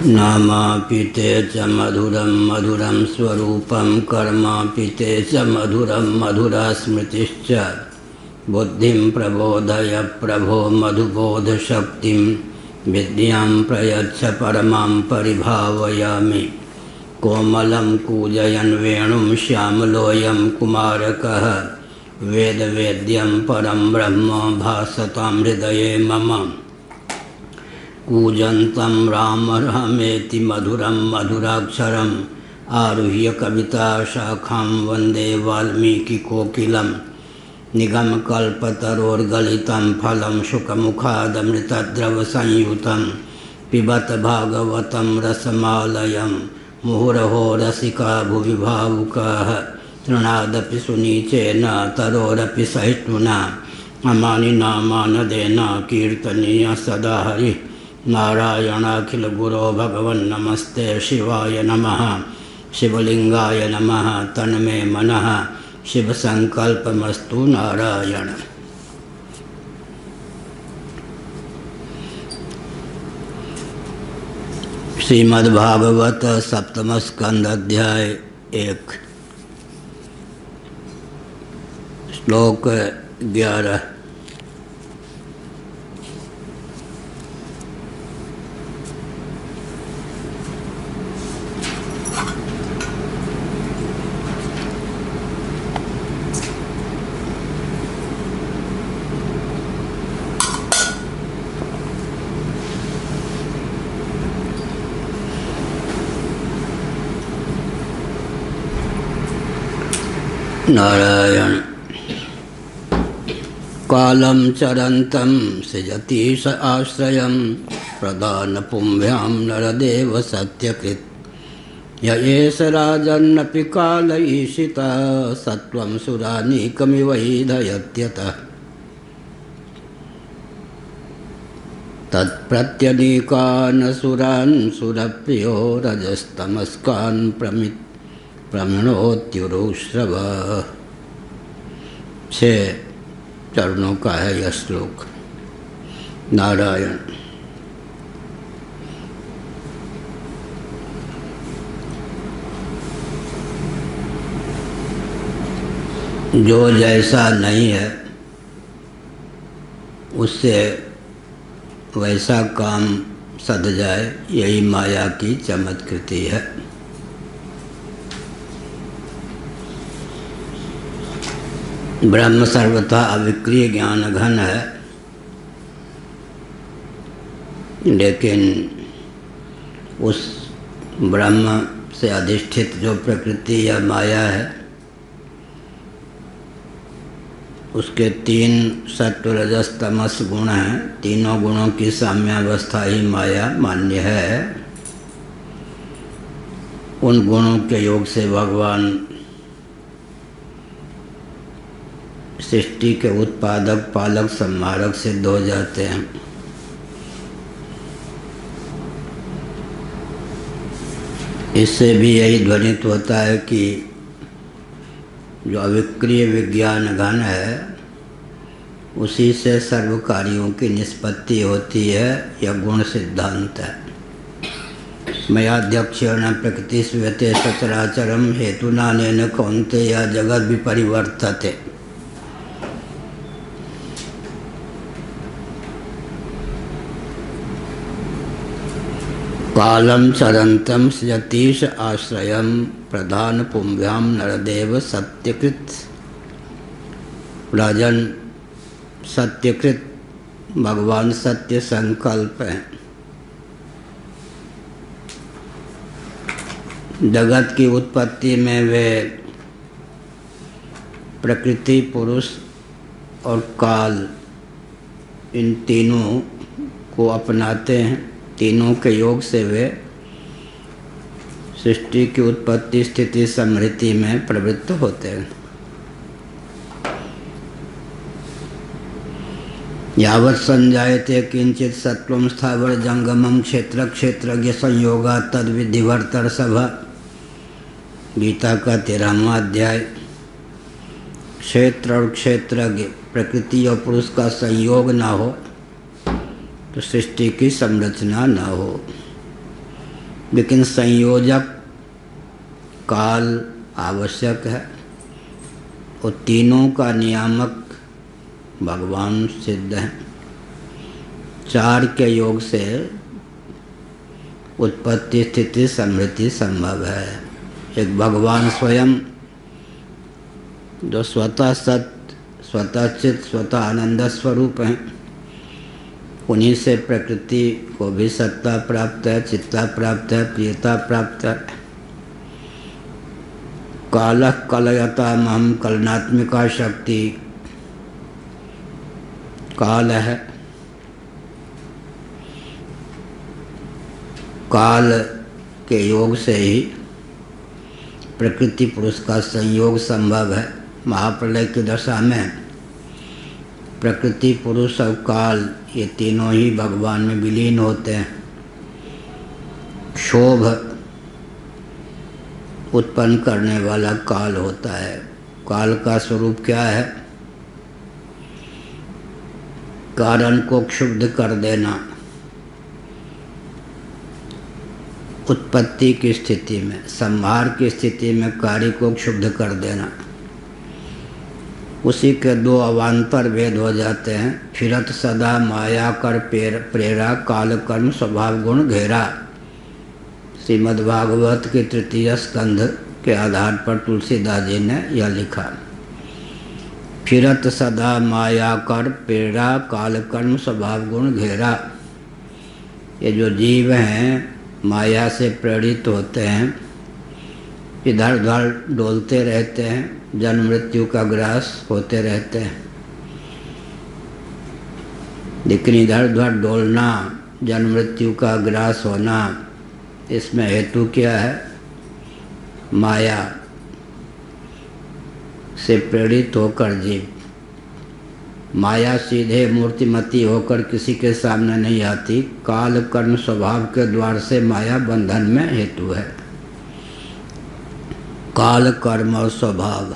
नामापिते च मधुरं मधुरं स्वरूपं कर्मापिते च मधुरं मधुरा स्मृतिश्च बुद्धिं प्रबोधय प्रभो मधुबोधशक्तिं विद्यां प्रयच्छ परमां परिभावयामि। कोमलं कूजयन् वेणुं श्यामलोऽयं कुमारकः वेदवेद्यं परं ब्रह्म भासतां हृदये मम। कूजन्तं राम रामेति मधुरं मधुराक्षरम् आरुह्य कविताशाखां वन्दे वाल्मीकिकोकिलं। निगमकल्पतरोर्गलितं फलं शुकमुखादमृतद्रवसंयुतं पिबत भागवतं रसमालयं। मुहुरहो रसिका भुवि भावुकाः तृणादपि सुनीचेन तरोरपि सहिष्णुना। अमानिनामानदेन कीर्तनीय सदा हरिः। नारायणाखिलगुरो भगवन्नमस्ते शिवाय नमः। शिवलिंगाय नमः। तन्मे मनः शिवसंकल्पमस्तु नारायण। श्रीमद्भागवत सप्तम स्कंद अध्याय 1 श्लोक 11। नारायण। कालं चरन्तं सृजतीश आश्रयं प्रदानपुंभ्यां नरदेव सत्यकृत्। य एष राजन्नपि काल ईशिता सत्वं सुरानीकमिव हीधयत्यतः। तत्प्रत्यनीकान् सुरान् सुरप्रियो रजस्तमस्कान् प्रमिणोत्युरुश्रव। 6 चरणों का है यह श्लोक। नारायण। जो जैसा नहीं है उससे वैसा काम सध जाए, यही माया की चमत्कृति है। ब्रह्म सर्वथा अविक्रिय ज्ञान घन है, लेकिन उस ब्रह्म से अधिष्ठित जो प्रकृति या माया है उसके 3 सत्व रजस तमस गुण हैं। तीनों गुणों की साम्यावस्था ही माया मान्य है। उन गुणों के योग से भगवान सृष्टि के उत्पादक पालक संहारक सिद्ध हो जाते हैं। इससे भी यही ध्वनित होता है कि जो अविक्रिय विज्ञान घन है उसी से सर्व कार्यों की निष्पत्ति होती है। यह गुण सिद्धांत है। मयाध्यक्षेण प्रकृति स्वीयते सचराचरम हेतुनानेन कौन्तेय जगद् विपरिवर्तते। कालं चरन्तं सृजतीश आश्रयं प्रधान पुंभ्यां नरदेव सत्यकृत। राजन, सत्यकृत भगवान सत्य संकल्प हैं। जगत की उत्पत्ति में वे प्रकृति, पुरुष और काल इन तीनों को अपनाते हैं। तीनों के योग से वे सृष्टि की उत्पत्ति स्थिति समृद्धि में प्रवृत्त होते हैं। यावत् संजायते किंचित सत्वं स्थावर जंगमं क्षेत्र क्षेत्रज्ञ संयोगा तद विधिवर्तर सभा। गीता का 13वां अध्याय। क्षेत्र और क्षेत्रज्ञ प्रकृति और पुरुष का संयोग ना हो तो सृष्टि की संरचना न हो। लेकिन संयोजक काल आवश्यक है और तीनों का नियामक भगवान सिद्ध है। चार के योग से उत्पत्ति स्थिति समृद्धि संभव है। एक भगवान स्वयं जो स्वतः सत्य, स्वतः चित, स्वतः आनंद स्वरूप हैं, उन्हीं से प्रकृति को भी सत्ता प्राप्त है, चित्ता प्राप्त है, प्रियता प्राप्त है। काल कलयता महम कलनात्मिका शक्ति काल है। काल के योग से ही प्रकृति पुरुष का संयोग संभव है। महाप्रलय की दशा में प्रकृति पुरुष और काल ये तीनों ही भगवान में विलीन होते हैं। क्षोभ उत्पन्न करने वाला काल होता है। काल का स्वरूप क्या है? कारण को क्षुब्ध कर देना। उत्पत्ति की स्थिति में, संहार की स्थिति में कार्य को क्षुब्ध कर देना। उसी के दो अवान्तर भेद हो जाते हैं। फिरत सदा माया कर प्रेरा काल कर्म स्वभाव गुण घेरा। श्रीमद्भागवत के तृतीय स्कंध के आधार पर तुलसीदास जी ने यह लिखा। फिरत सदा माया कर प्रेरा काल कर्म स्वभाव गुण घेरा। ये जो जीव हैं माया से प्रेरित होते हैं, इधर उधर डोलते रहते हैं, जन्म मृत्यु का ग्रास होते रहते हैं। लेकिन इधर उधर डोलना, जन्म मृत्यु का ग्रास होना, इसमें हेतु क्या है? माया से प्रेरित होकर जीव, माया सीधे मूर्तिमती होकर किसी के सामने नहीं आती। काल कर्म स्वभाव के द्वार से माया बंधन में हेतु है। काल कर्म और स्वभाव,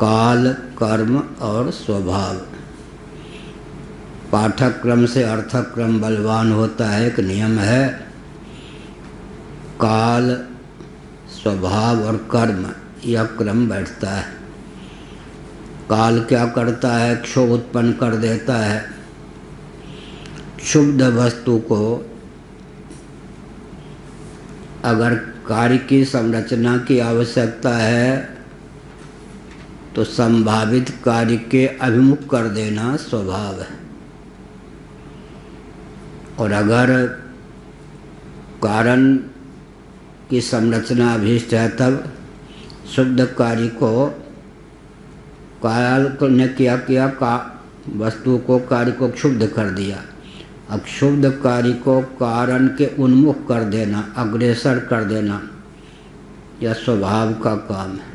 काल कर्म और स्वभाव। पाठक क्रम से अर्थक क्रम बलवान होता है, एक नियम है। काल, स्वभाव और कर्म यह क्रम बैठता है। काल क्या करता है? क्षोभ उत्पन्न कर देता है। क्षुब्ध वस्तु को अगर कार्य की संरचना की आवश्यकता है तो संभावित कार्य के अभिमुख कर देना स्वभाव है। और अगर कारण की संरचना अभीष्ट है तब शुद्ध कार्य को काल ने क्या किया? वस्तु को, कार्य को क्षुब्ध कर दिया। अब क्षुब्ध कार्य को कारण के उन्मुख कर देना, अग्रसर कर देना, यह स्वभाव का काम है।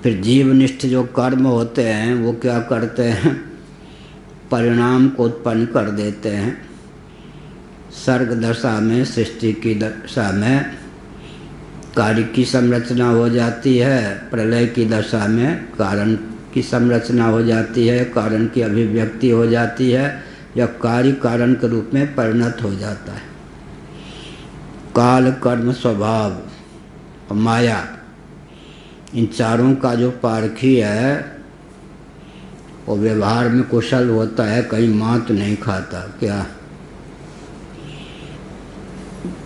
फिर जीवनिष्ठ जो कर्म होते हैं वो क्या करते हैं? परिणाम को उत्पन्न कर देते हैं। सर्ग दशा में, सृष्टि की दशा में कार्य की संरचना हो जाती है। प्रलय की दशा में कारण की संरचना हो जाती है, कारण की अभिव्यक्ति हो जाती है, या कार्य कारण के रूप में परिणत हो जाता है। काल कर्म स्वभाव और माया, इन चारों का जो पारखी है वो व्यवहार में कुशल होता है, कहीं मात नहीं खाता। क्या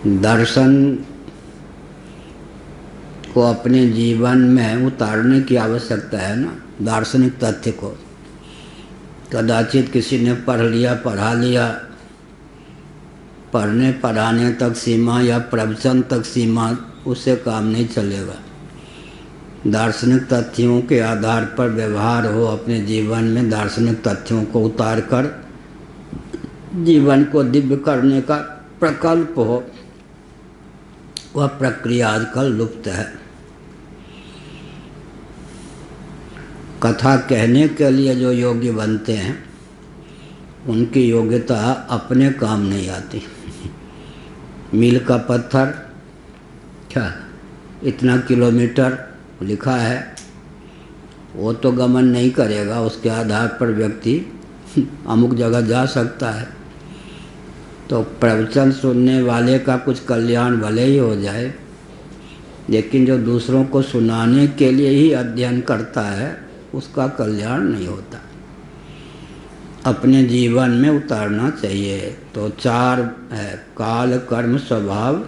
दर्शन को अपने जीवन में उतारने की आवश्यकता है ना, दार्शनिक तथ्य को। कदाचित किसी ने पढ़ लिया, पढ़ा लिया, पढ़ने पढ़ाने तक सीमा या प्रवचन तक सीमा, उससे काम नहीं चलेगा। दार्शनिक तथ्यों के आधार पर व्यवहार हो, अपने जीवन में दार्शनिक तथ्यों को उतार कर जीवन को दिव्य करने का प्रकल्प हो, वह प्रक्रिया आजकल लुप्त है। कथा कहने के लिए जो योग्य बनते हैं उनकी योग्यता अपने काम नहीं आती। मील का पत्थर क्या इतना किलोमीटर लिखा है, वो तो गमन नहीं करेगा। उसके आधार पर व्यक्ति अमुक जगह जा सकता है। तो प्रवचन सुनने वाले का कुछ कल्याण भले ही हो जाए, लेकिन जो दूसरों को सुनाने के लिए ही अध्ययन करता है उसका कल्याण नहीं होता। अपने जीवन में उतारना चाहिए। तो 4 है काल कर्म स्वभाव,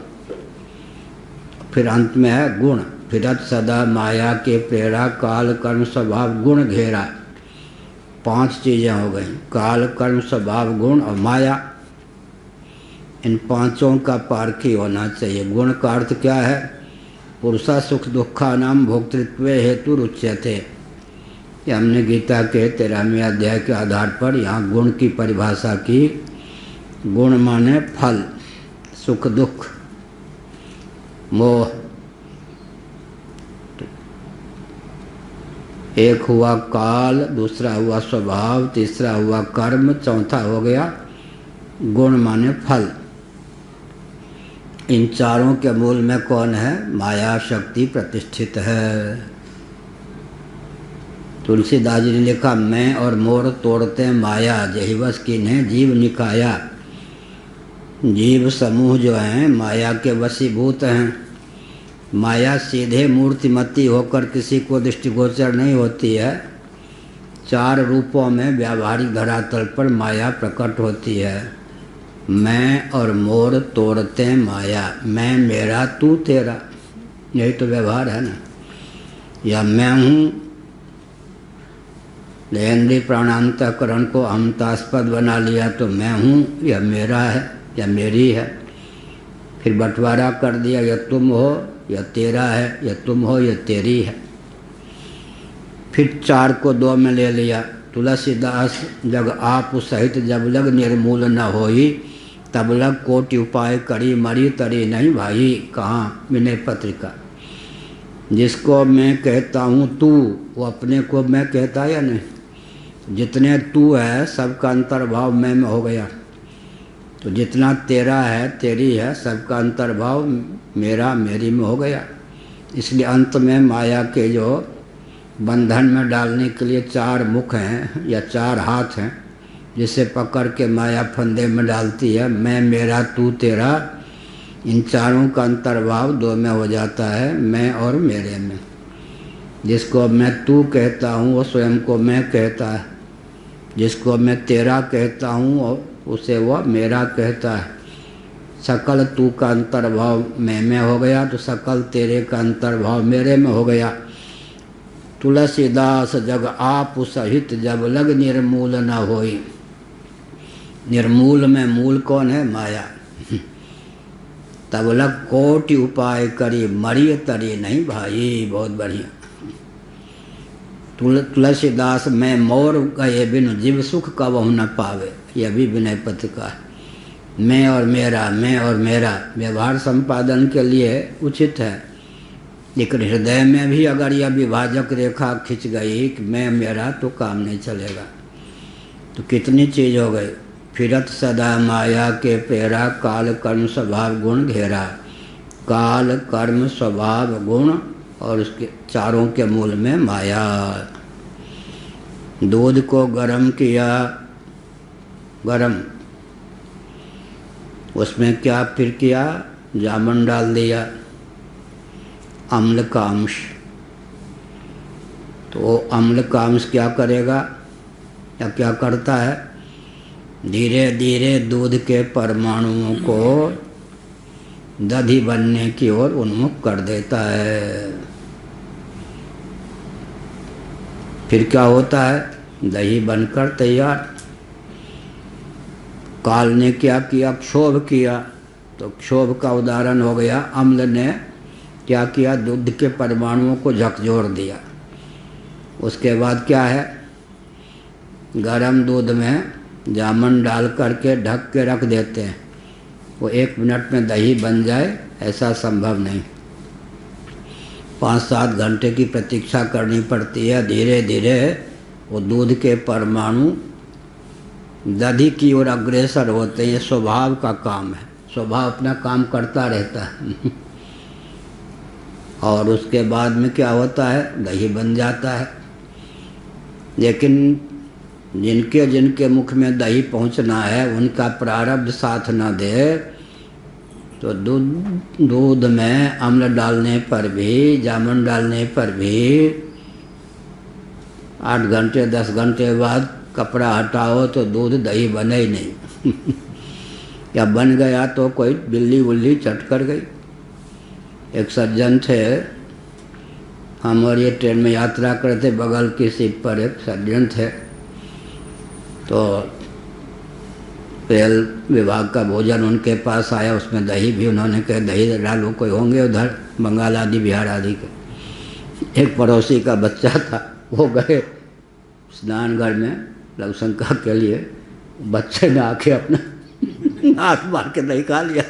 फिर अंत में है गुण। फिरत सदा माया के प्रेरा, काल कर्म स्वभाव गुण घेरा। 5 चीज़ें हो गई, काल कर्म स्वभाव गुण और माया। इन 5 का पारखी होना चाहिए। गुण का अर्थ क्या है? पुरुषा सुख दुखा नाम भोक्तृत्व हेतु रुच्यते। ये हमने गीता के 13वें अध्याय के आधार पर यहाँ गुण की परिभाषा की। गुण माने फल, सुख दुख, मोह। एक हुआ काल, दूसरा हुआ स्वभाव, तीसरा हुआ कर्म, चौथा हो गया गुण माने फल। इन 4 के मूल में कौन है? माया शक्ति प्रतिष्ठित है। तुलसीदास जी ने लिखा, मैं और मोर तोड़ते माया, जहिवस किन्हें जीव निकाया। जीव समूह जो हैं माया के वशीभूत हैं। माया सीधे मूर्तिमती होकर किसी को दृष्टिगोचर नहीं होती है। 4 रूपों में व्यावहारिक धरातल पर माया प्रकट होती है। मैं और मोर तोड़ते माया, मैं मेरा तू तेरा, यही तो व्यवहार है ना। या मैं हूँ, लेंद्री प्राणांतकरण को अहमतास्पद बना लिया तो मैं हूँ, या मेरा है या मेरी है। फिर बंटवारा कर दिया, या तुम हो या तेरा है, या तुम हो या तेरी है। फिर 4 को 2 में ले लिया। तुलसीदास जग आप सहित जब लग निर्मूल न होई, तब लग कोटि उपाय करी मरी तरी नहीं भाई। कहाँ? विनय पत्रिका। जिसको मैं कहता हूँ तू, वो अपने को मैं कहता है या नहीं? जितने तू है सबका अंतर्भाव मैं में हो गया। तो जितना तेरा है तेरी है सबका अंतर्भाव मेरा मेरी में हो गया। इसलिए अंत में माया के जो बंधन में डालने के लिए 4 मुख हैं या 4 हाथ हैं, जिसे पकड़ के माया फंदे में डालती है। मैं मेरा तू तेरा, इन 4 का अंतर्भाव 2 में हो जाता है, मैं और मेरे में। जिसको मैं तू कहता हूँ वो स्वयं को मैं कहता है। जिसको मैं तेरा कहता हूँ उसे वह मेरा कहता है। सकल तू का अंतर्भाव मैं में हो गया तो सकल तेरे का अंतर्भाव मेरे में हो गया। तुलसीदास जग आप सहित जब लग निर्मूल न होई। निर्मूल में मूल कौन है? माया। तब लग कोटि उपाय करी मरी तरी नहीं भाई। बहुत बढ़िया। तुलसीदास मैं मोर गए बिन जीव सुख कबहु न पावे, यह भी विनय पत्रिका है। मैं और मेरा, मैं और मेरा व्यवहार संपादन के लिए उचित है, लेकिन हृदय में भी अगर यह विभाजक रेखा खिंच गई कि मैं मेरा, तो काम नहीं चलेगा। तो कितनी चीज हो गई। फिरत सदा माया के प्रेरा, काल कर्म स्वभाव गुण घेरा। काल कर्म स्वभाव गुण और उसके 4 के मूल में माया। दूध को गर्म किया, गरम, उसमें क्या फिर किया? जामुन डाल दिया, अम्ल का अंश। तो अम्ल का अंश क्या करेगा या क्या करता है? धीरे धीरे दूध के परमाणुओं को दही बनने की ओर उन्मुख कर देता है। फिर क्या होता है? दही बनकर तैयार। काल ने क्या किया? क्षोभ किया। तो क्षोभ का उदाहरण हो गया, अम्ल ने क्या किया? दूध के परमाणुओं को झकझोर दिया। उसके बाद क्या है? गरम दूध में जामुन डाल करके ढक के रख देते हैं। वो 1 मिनट में दही बन जाए ऐसा संभव नहीं। 5-7 घंटे की प्रतीक्षा करनी पड़ती है। धीरे धीरे वो दूध के परमाणु दही की ओर अग्रसर होते हैं। ये स्वभाव का काम है। स्वभाव अपना काम करता रहता है और उसके बाद में क्या होता है? दही बन जाता है। लेकिन जिनके जिनके मुख में दही पहुंचना है उनका प्रारब्ध साथ न दे तो दूध में अम्ल डालने पर भी, जामुन डालने पर भी 8 घंटे 10 घंटे बाद कपड़ा हटाओ तो दूध दही बने ही नहीं। या बन गया तो कोई बिल्ली उल्ली चट कर गई। एक सज्जन थे, हम और ये ट्रेन में यात्रा करते, बगल की सीट पर एक सज्जन थे, तो रेल विभाग का भोजन उनके पास आया, उसमें दही भी, उन्होंने कहा दही डालो, कोई होंगे उधर बंगाल आदि बिहार आदि के। एक पड़ोसी का बच्चा था, वो गए स्नान घर में लवशंका के लिए, बच्चे ने आके अपना हाथ मार के दही खा लिया।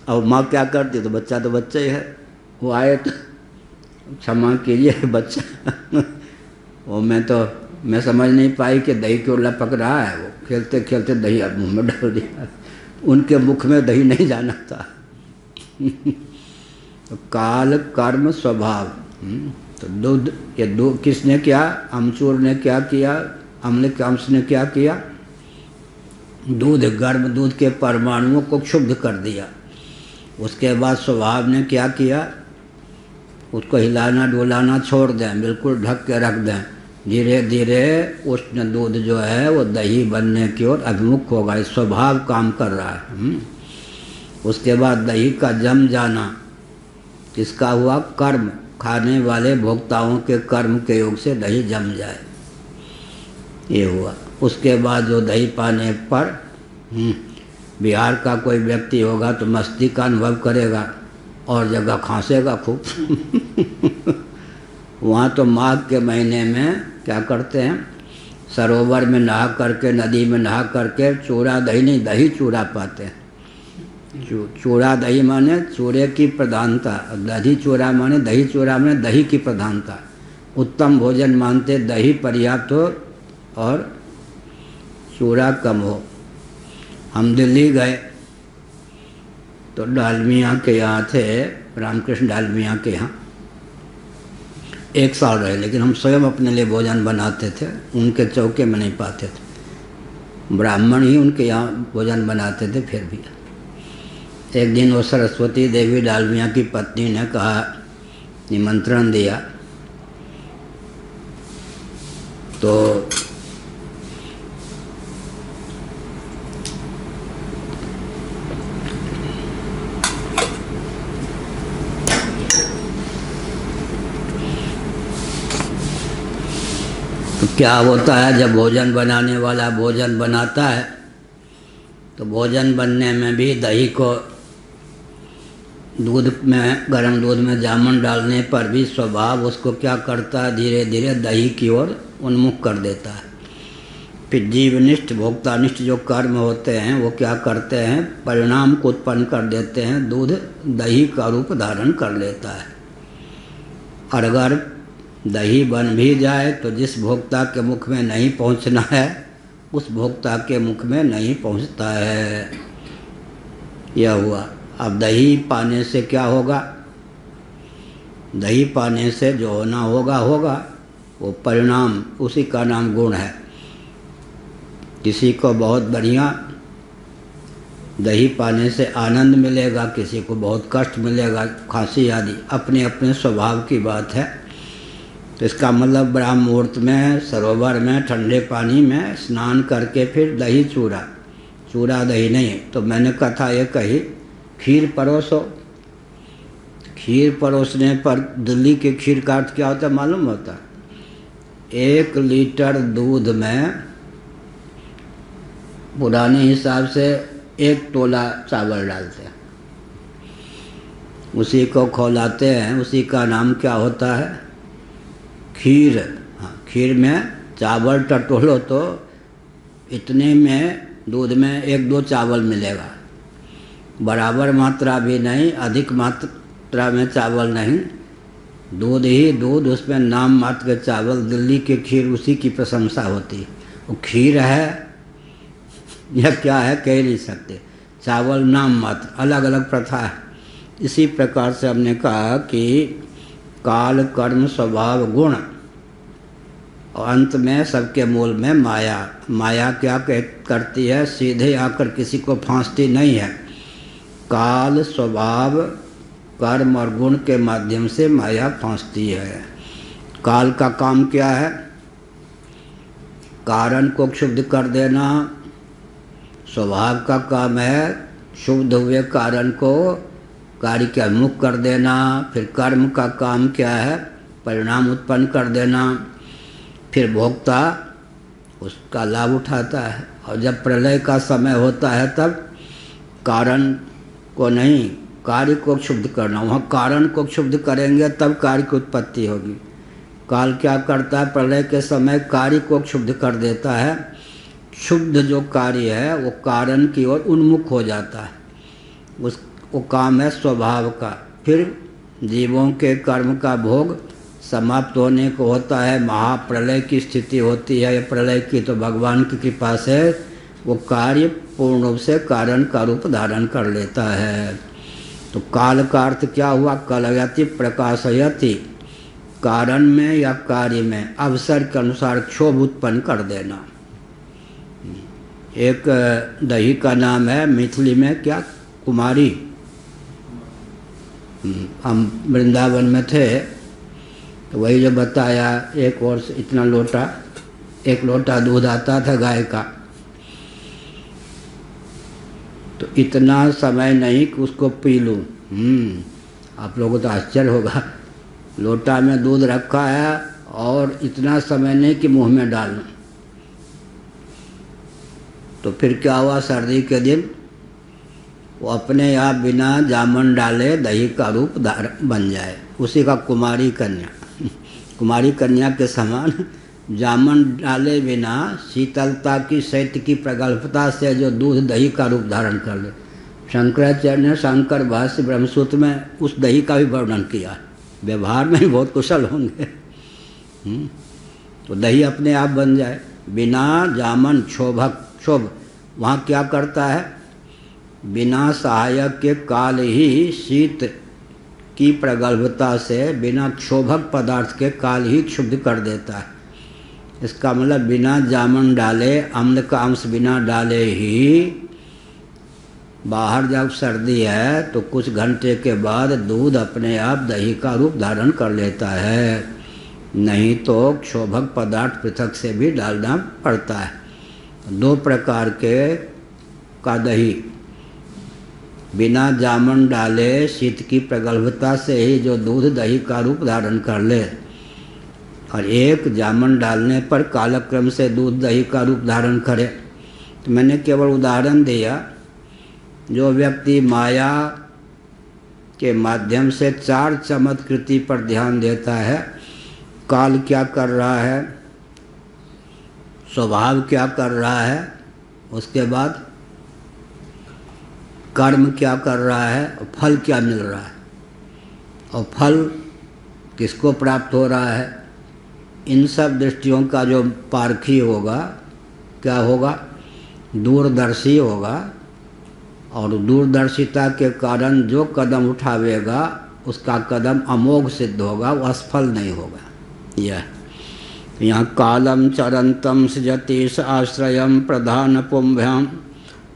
अब माँ क्या करती, तो बच्चा तो बच्चा ही है। वो आए तो क्षमा कीजिए बच्चा, वो मैं समझ नहीं पाई कि दही क्यों लपक रहा है। वो खेलते खेलते दही अब मुँह में डाल दिया, उनके मुख में दही नहीं जाना था। तो काल कर्म स्वभाव, तो दूध, ये दूध किसने किया? अमचूर ने क्या किया? अम्ल के अंश ने क्या किया? दूध, गर्म दूध के परमाणुओं को क्षुब्ध कर दिया। उसके बाद स्वभाव ने क्या किया? उसको हिलाना डुलाना छोड़ दें, बिल्कुल ढक के रख दें। धीरे धीरे उष्ण दूध जो है वो दही बनने की ओर अभिमुख होगा। स्वभाव काम कर रहा है। उसके बाद दही का जम जाना किसका हुआ? कर्म, खाने वाले भोक्ताओं के कर्म के योग से दही जम जाए, ये हुआ। उसके बाद जो दही पाने पर बिहार का कोई व्यक्ति होगा तो मस्ती का अनुभव करेगा और जगह खांसेगा खूब। वहाँ तो माघ के महीने में क्या करते हैं, सरोवर में नहा करके, नदी में नहा करके चूड़ा दही नहीं, दही चूड़ा पाते हैं। चूड़ा दही माने चूड़े की प्रधानता, दही चूड़ा माने दही चूड़ा माने दही की प्रधानता। उत्तम भोजन मानते दही पर्याप्त हो और चूड़ा कम हो। हम दिल्ली गए तो डालमिया के यहाँ थे, रामकृष्ण डालमिया के यहाँ 1 साल रहे, लेकिन हम स्वयं अपने लिए भोजन बनाते थे, उनके चौके में नहीं पाते थे। ब्राह्मण ही उनके यहाँ भोजन बनाते थे। फिर भी एक दिन वो सरस्वती देवी डालमिया की पत्नी ने कहा, निमंत्रण दिया, तो क्या होता है, जब भोजन बनाने वाला भोजन बनाता है तो भोजन बनने में भी दही को दूध में, गर्म दूध में जामुन डालने पर भी स्वभाव उसको क्या करता है, धीरे धीरे दही की ओर उन्मुख कर देता है। फिर जीवनिष्ठ भोक्तानिष्ठ जो कर्म होते हैं वो क्या करते हैं, परिणाम को उत्पन्न कर देते हैं, दूध दही का रूप धारण कर लेता है। और अगर दही बन भी जाए तो जिस भोक्ता के मुख में नहीं पहुंचना है उस भोक्ता के मुख में नहीं पहुंचता है। यह हुआ। अब दही पाने से क्या होगा? दही पाने से जो होना होगा होगा, वो परिणाम, उसी का नाम गुण है। किसी को बहुत बढ़िया दही पाने से आनंद मिलेगा, किसी को बहुत कष्ट मिलेगा, खांसी आदि, अपने अपने स्वभाव की बात है। तो इसका मतलब ब्राह्म मुहूर्त में सरोवर में ठंडे पानी में स्नान करके फिर दही चूड़ा, चूड़ा दही नहीं। तो मैंने कथा ये कही, खीर परोसो। खीर परोसने पर दिल्ली के खीर का अर्थ क्या होता है मालूम होता है? 1 लीटर दूध में पुराने हिसाब से 1 तोला चावल डालते हैं, उसी को खौलाते हैं, उसी का नाम क्या होता है? खीर। हाँ, खीर में चावल टटोलो तो इतने में दूध में 1-2 चावल मिलेगा, बराबर मात्रा भी नहीं, अधिक मात्रा में चावल नहीं, दूध ही दूध, उसमें नाम मात्र के चावल। दिल्ली की खीर उसी की प्रशंसा होती है। वो खीर है या क्या है कह नहीं सकते, चावल नाम मात्र, अलग अलग प्रथा है। इसी प्रकार से हमने कहा कि काल कर्म स्वभाव गुण और अंत में सबके मूल में माया। माया क्या करती है? सीधे आकर किसी को फांसती नहीं है। काल, स्वभाव, कर्म और गुण के माध्यम से माया फांसती है। काल का काम क्या है? कारण को क्षुब्ध कर देना। स्वभाव का काम है शुद्ध हुए कारण को कार्य के अभिमुख कर देना। फिर कर्म का काम क्या है? परिणाम उत्पन्न कर देना। फिर भोक्ता उसका लाभ उठाता है। और जब प्रलय का समय होता है तब कारण को नहीं, कार्य को क्षुब्ध करना। वहाँ कारण को क्षुब्ध करेंगे तब कार्य की उत्पत्ति होगी। काल क्या करता है? प्रलय के समय कार्य को क्षुब्ध कर देता है। क्षुब्ध जो कार्य है वो कारण की ओर उन्मुख हो जाता है। वो काम है स्वभाव का। फिर जीवों के कर्म का भोग समाप्त होने को होता है। महाप्रलय की स्थिति होती है। प्रलय की तो भगवान की कृपा से वो कार्य पूर्ण रूप से कारण का रूप धारण कर लेता है। तो काल का अर्थ क्या हुआ? कलयति प्रकाशयति, कारण में या कार्य में अवसर के अनुसार क्षोभ उत्पन्न कर देना। एक दही का नाम है मिथिली में क्या? कुमारी। हम वृंदावन में थे तो वही जो बताया, एक और इतना लोटा, 1 लोटा दूध आता था गाय का, तो इतना समय नहीं कि उसको पी लूँ। आप लोगों को तो आश्चर्य होगा, लोटा में दूध रखा है और इतना समय नहीं कि मुंह में डालूं। तो फिर क्या हुआ? सर्दी के दिन वो अपने आप बिना जामन डाले दही का रूप बन जाए। उसी का कुमारी कन्या। कुमारी कन्या के समान जामन डाले बिना शीतलता की, शैत्य की प्रगल्भता से जो दूध दही का रूप धारण कर ले। शंकराचार्य ने शंकर भाष्य ब्रह्मसूत्र में उस दही का भी वर्णन किया। व्यवहार में भी बहुत कुशल होंगे। तो दही अपने आप बन जाए बिना जामन क्षोभ। वहाँ क्या करता है? बिना सहायक के काल ही शीत की प्रगल्भता से बिना क्षोभक पदार्थ के काल ही क्षुब्ध कर देता है। इसका मतलब बिना जामन डाले, अम्ल का अंश बिना डाले ही बाहर जब सर्दी है तो कुछ घंटे के बाद दूध अपने आप दही का रूप धारण कर लेता है। नहीं तो क्षोभक पदार्थ पृथक से भी डालना पड़ता है। 2 प्रकार का दही, बिना जामन डाले शीत की प्रगल्भता से ही जो दूध दही का रूप धारण कर ले, और एक जामन डालने पर कालक्रम से दूध दही का रूप धारण करे। तो मैंने केवल उदाहरण दिया। जो व्यक्ति माया के माध्यम से 4 चमत्कृति पर ध्यान देता है, काल क्या कर रहा है, स्वभाव क्या कर रहा है, उसके बाद कर्म क्या कर रहा है, और फल क्या मिल रहा है, और फल किसको प्राप्त हो रहा है, इन सब दृष्टियों का जो पारखी होगा, क्या होगा? दूरदर्शी होगा। और दूरदर्शिता के कारण जो कदम उठावेगा उसका कदम अमोघ सिद्ध होगा, वो असफल नहीं होगा। यह यहाँ कालम चरंतम सृजति स आश्रयम प्रधान पुंभ्याम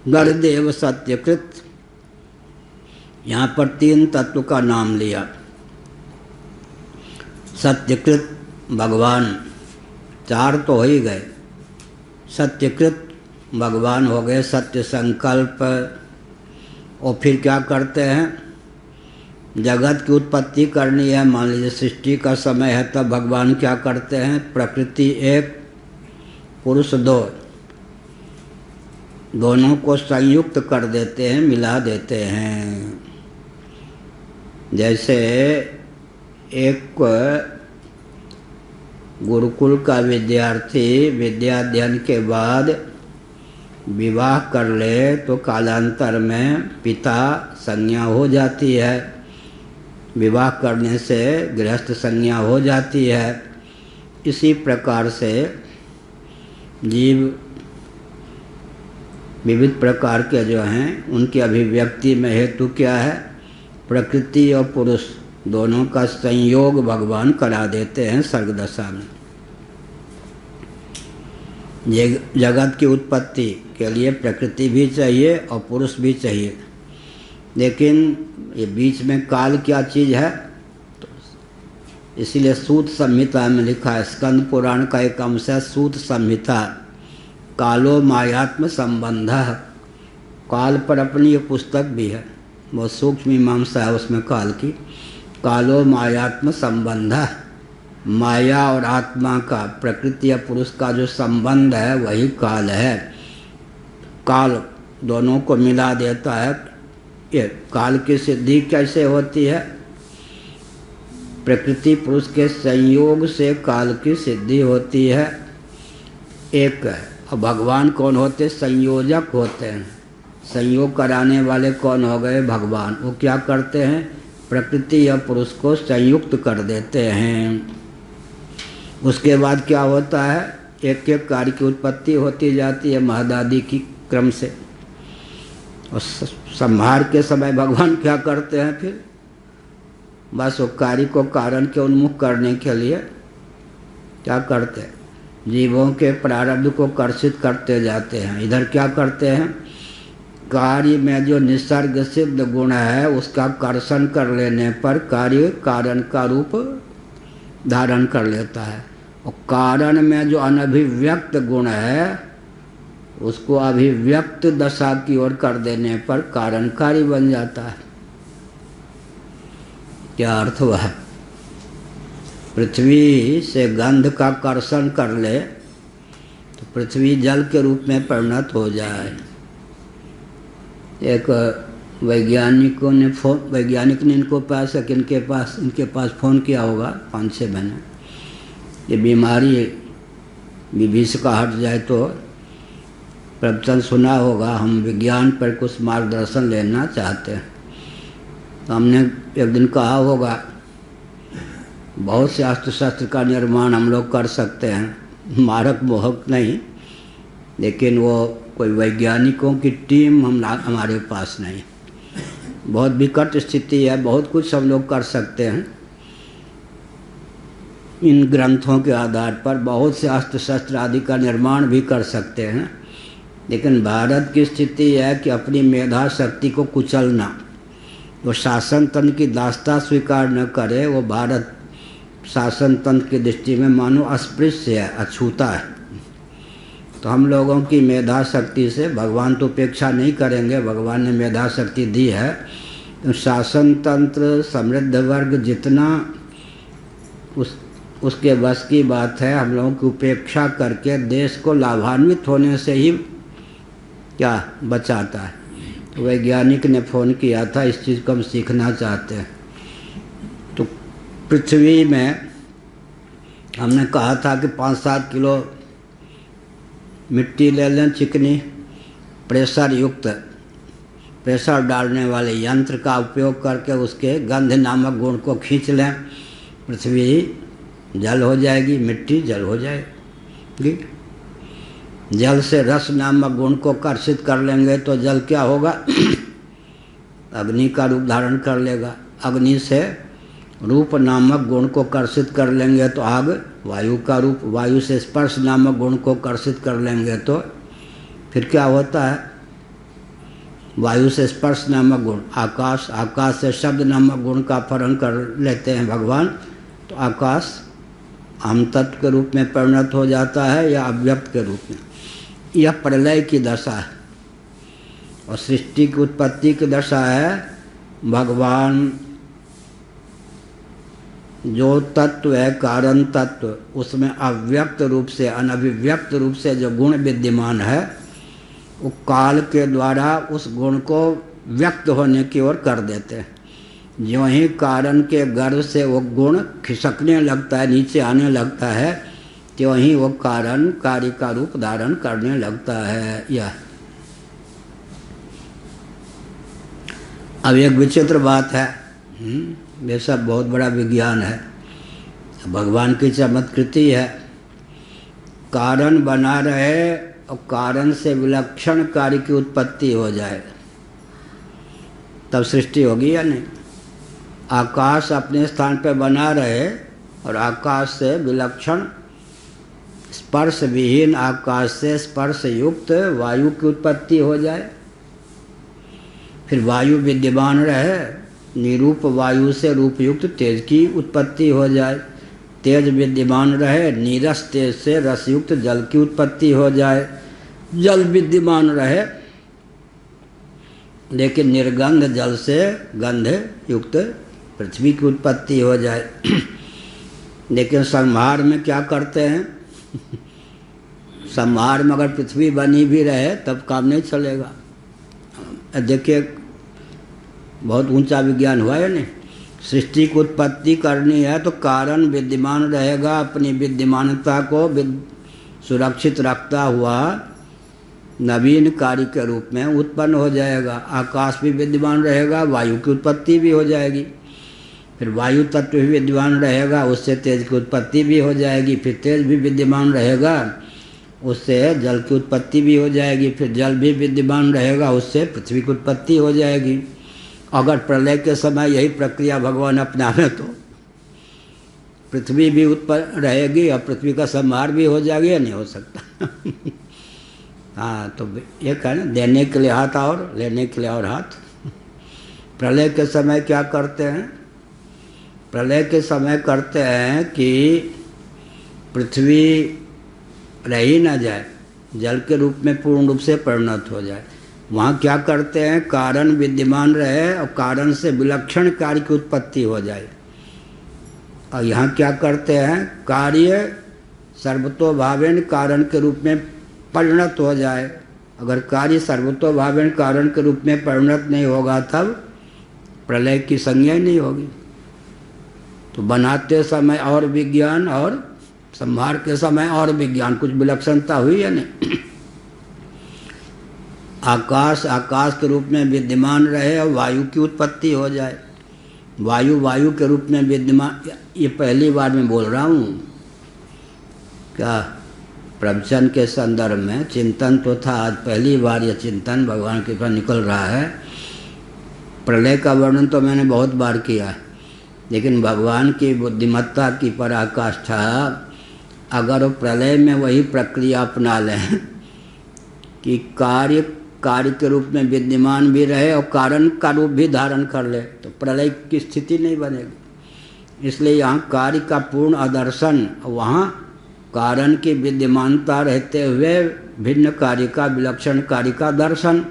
गर्देव सत्यकृत। यहाँ पर 3 तत्व का नाम लिया। सत्यकृत भगवान, 4 तो हो ही गए। सत्यकृत भगवान हो गए, सत्य संकल्प। और फिर क्या करते हैं? जगत की उत्पत्ति करनी है, मान लीजिए सृष्टि का समय है, तब भगवान क्या करते हैं? प्रकृति 1 पुरुष 2, दोनों को संयुक्त कर देते हैं, मिला देते हैं। जैसे एक गुरुकुल का विद्यार्थी विद्याध्ययन के बाद विवाह कर ले तो कालांतर में पिता संज्ञा हो जाती है। विवाह करने से गृहस्थ संज्ञा हो जाती है। इसी प्रकार से जीव विविध प्रकार के जो हैं उनकी अभिव्यक्ति में हेतु क्या है? प्रकृति और पुरुष दोनों का संयोग भगवान करा देते हैं सर्ग दशा में। जगत की उत्पत्ति के लिए प्रकृति भी चाहिए और पुरुष भी चाहिए, लेकिन ये बीच में काल क्या चीज़ है, तो इसीलिए सूत संहिता में लिखा है, स्कंद पुराण का एक अंश है सूत संहिता, कालो मायात्म संबंध। काल पर अपनी एक पुस्तक भी है, बहुत सूक्ष्म मीमांसा है उसमें काल की। कालो मायात्म संबंध, माया और आत्मा का, प्रकृति या पुरुष का जो संबंध है वही काल है। काल दोनों को मिला देता है। ये काल की सिद्धि कैसे होती है? प्रकृति पुरुष के संयोग से काल की सिद्धि होती है, एक है। और भगवान कौन होते? संयोजक होते हैं। संयोग कराने वाले कौन हो गए? भगवान। वो क्या करते हैं? प्रकृति या पुरुष को संयुक्त कर देते हैं। उसके बाद क्या होता है? एक एक कार्य की उत्पत्ति होती जाती है महदादि की क्रम से। और संहार के समय भगवान क्या करते हैं फिर? बस वो कार्य को कारण के उन्मुख करने के लिए क्या करते हैं? जीवों के प्रारब्ध को कर्षित करते जाते हैं। इधर क्या करते हैं? कार्य में जो निसर्ग सिद्ध गुण है उसका कर्षण कर लेने पर कार्य कारण का रूप धारण कर लेता है, और कारण में जो अनभिव्यक्त गुण है उसको अभिव्यक्त दशा की ओर कर देने पर कारण कार्य बन जाता है। क्या अर्थ हुआ? पृथ्वी से गंध का कर्षण कर ले तो पृथ्वी जल के रूप में परिणत हो जाए। एक वैज्ञानिक ने इनको पास इनके पास फ़ोन किया होगा 5-6 महीने, ये बीमारी विभीषिका हट जाए तो प्रवचन सुना होगा। हम विज्ञान पर कुछ मार्गदर्शन लेना चाहते हैं, तो हमने एक दिन कहा होगा बहुत से अस्त्र शस्त्र का निर्माण हम लोग कर सकते हैं, मारक मोहक नहीं, लेकिन वो कोई वैज्ञानिकों की टीम हमारे पास नहीं। बहुत विकट स्थिति है, बहुत कुछ हम लोग कर सकते हैं। इन ग्रंथों के आधार पर बहुत से अस्त्र शस्त्र आदि का निर्माण भी कर सकते हैं, लेकिन भारत की स्थिति है कि अपनी मेधा शक्ति को कुचलना, वो शासन तंत्र की दास्ता स्वीकार न करे, वो भारत शासन तंत्र की दृष्टि में मानो अस्पृश्य है, अछूता है। तो हम लोगों की मेधा शक्ति से, भगवान तो उपेक्षा नहीं करेंगे, भगवान ने मेधा शक्ति दी है, तो शासन तंत्र समृद्ध वर्ग जितना उसके बस की बात है, हम लोगों की उपेक्षा करके देश को लाभान्वित होने से ही क्या बचाता है। तो वैज्ञानिक ने फ़ोन किया था, इस चीज़ को हम सीखना चाहते हैं। तो पृथ्वी में हमने कहा था कि 5-7 किलो मिट्टी ले लें चिकनी, प्रेशर युक्त, प्रेशर डालने वाले यंत्र का उपयोग करके उसके गंध नामक गुण को खींच लें, पृथ्वी जल हो जाएगी, मिट्टी जल हो जाएगी। जल से रस नामक गुण को कर्षित कर लेंगे तो जल क्या होगा? अग्नि का रूप धारण कर लेगा। अग्नि से रूप नामक गुण को कर्षित कर लेंगे तो आग वायु का रूप, वायु से स्पर्श नामक गुण को कर्षित कर लेंगे तो फिर क्या होता है? वायु से स्पर्श नामक गुण आकाश, आकाश से शब्द नामक गुण का अपहरण कर लेते हैं भगवान, तो आकाश हम तत्व के रूप में परिणत हो जाता है या अव्यक्त के रूप में। यह प्रलय की दशा है, और सृष्टि की उत्पत्ति की दशा है। भगवान जो तत्व है कारण तत्व, उसमें अव्यक्त रूप से, अनभिव्यक्त रूप से जो गुण विद्यमान है, वो काल के द्वारा उस गुण को व्यक्त होने की ओर कर देते हैं। ज्यों ही कारण के गर्भ से वो गुण खिसकने लगता है, नीचे आने लगता है, त्यों ही वो कारण कार्य का रूप धारण करने लगता है। यह अब एक विचित्र बात है, ये सब बहुत बड़ा विज्ञान है, भगवान की चमत्कृति है। कारण बना रहे और कारण से विलक्षण कार्य की उत्पत्ति हो जाए, तब सृष्टि होगी या नहीं? आकाश अपने स्थान पर बना रहे और आकाश से विलक्षण स्पर्श विहीन आकाश से स्पर्श युक्त वायु की उत्पत्ति हो जाए, फिर वायु विद्यमान रहे, निरूप वायु से रूप युक्त तेज की उत्पत्ति हो जाए, तेज विद्यमान रहे, नीरस तेज से रसयुक्त जल की उत्पत्ति हो जाए, जल विद्यमान रहे लेकिन निर्गंध जल से गंध युक्त पृथ्वी की उत्पत्ति हो जाए। लेकिन संहार में क्या करते हैं? संहार में अगर पृथ्वी बनी भी रहे तब काम नहीं चलेगा। देखिए बहुत ऊंचा विज्ञान हुआ है नहीं, सृष्टि की उत्पत्ति करनी है तो कारण विद्यमान रहेगा, अपनी विद्यमानता को सुरक्षित रखता हुआ नवीन कार्य के रूप में उत्पन्न हो जाएगा। आकाश भी विद्यमान रहेगा, वायु की उत्पत्ति भी हो जाएगी, फिर वायु तत्व भी विद्यमान रहेगा, उससे तेज की उत्पत्ति भी हो जाएगी, फिर तेज भी विद्यमान रहेगा, उससे जल की उत्पत्ति भी हो जाएगी, फिर जल भी विद्यमान रहेगा, उससे पृथ्वी की उत्पत्ति हो जाएगी। अगर प्रलय के समय यही प्रक्रिया भगवान अपनावे तो पृथ्वी भी उत्पन्न रहेगी और पृथ्वी का संहार भी हो जाएगा, या नहीं हो सकता? हाँ, तो ये कहना देने के लिए हाथ और लेने के लिए और हाथ। प्रलय के समय क्या करते हैं? प्रलय के समय करते हैं कि पृथ्वी रह ही ना जाए, जल के रूप में पूर्ण रूप से परिणत हो जाए। वहाँ क्या करते हैं? कारण विद्यमान रहे और कारण से विलक्षण कार्य की उत्पत्ति हो जाए। और यहाँ क्या करते हैं? कार्य सर्वतोभावेन कारण के रूप में परिणत हो जाए। अगर कार्य सर्वतोभावेन कारण के रूप में परिणत नहीं होगा तब प्रलय की संज्ञा नहीं होगी। तो बनाते समय और विज्ञान और संहार के समय और विज्ञान, कुछ विलक्षणता हुई है नहीं। आकाश आकाश के रूप में विद्यमान रहे और वायु की उत्पत्ति हो जाए, वायु वायु के रूप में विद्यमान। ये पहली बार मैं बोल रहा हूँ क्या प्रवचन के संदर्भ में, चिंतन तो था, आज पहली बार यह चिंतन भगवान के पास निकल रहा है। प्रलय का वर्णन तो मैंने बहुत बार किया है, लेकिन भगवान की बुद्धिमत्ता की पराकाष्ठा, अगर वो प्रलय में वही प्रक्रिया अपना लें कि कार्य कार्य के रूप में विद्यमान भी रहे और कारण का रूप भी धारण कर ले, तो प्रलय की स्थिति नहीं बनेगी। इसलिए यहाँ कार्य का पूर्ण आदर्शन, वहाँ कारण की विद्यमानता रहते हुए भिन्न कार्य का विलक्षण कार्य का दर्शन।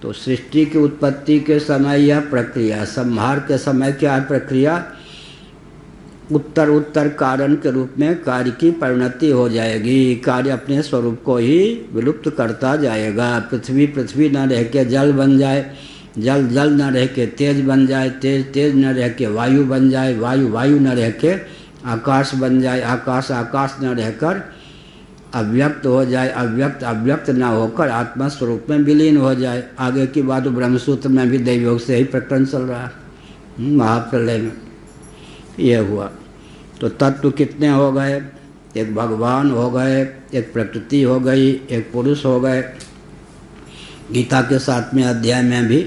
तो सृष्टि की उत्पत्ति के समय यह प्रक्रिया, संहार के समय क्या प्रक्रिया? उत्तर उत्तर कारण के रूप में कार्य की परिणति हो जाएगी, कार्य अपने स्वरूप को ही विलुप्त करता जाएगा। पृथ्वी पृथ्वी न रह के जल बन जाए, जल जल न रह के तेज बन जाए, तेज तेज न रह के वायु बन जाए, वायु वायु न रह के आकाश बन जाए, आकाश आकाश न रहकर अव्यक्त हो जाए, अव्यक्त अव्यक्त न होकर आत्मा स्वरूप में विलीन हो जाए। आगे की बात ब्रह्मसूत्र में भी दैवयोग से ही प्रकरण चल रहा है, महाप्रलय में यह हुआ। तो तत्व कितने हो गए? एक भगवान हो गए, एक प्रकृति हो गई, एक पुरुष हो गए। गीता के 7वें अध्याय में भी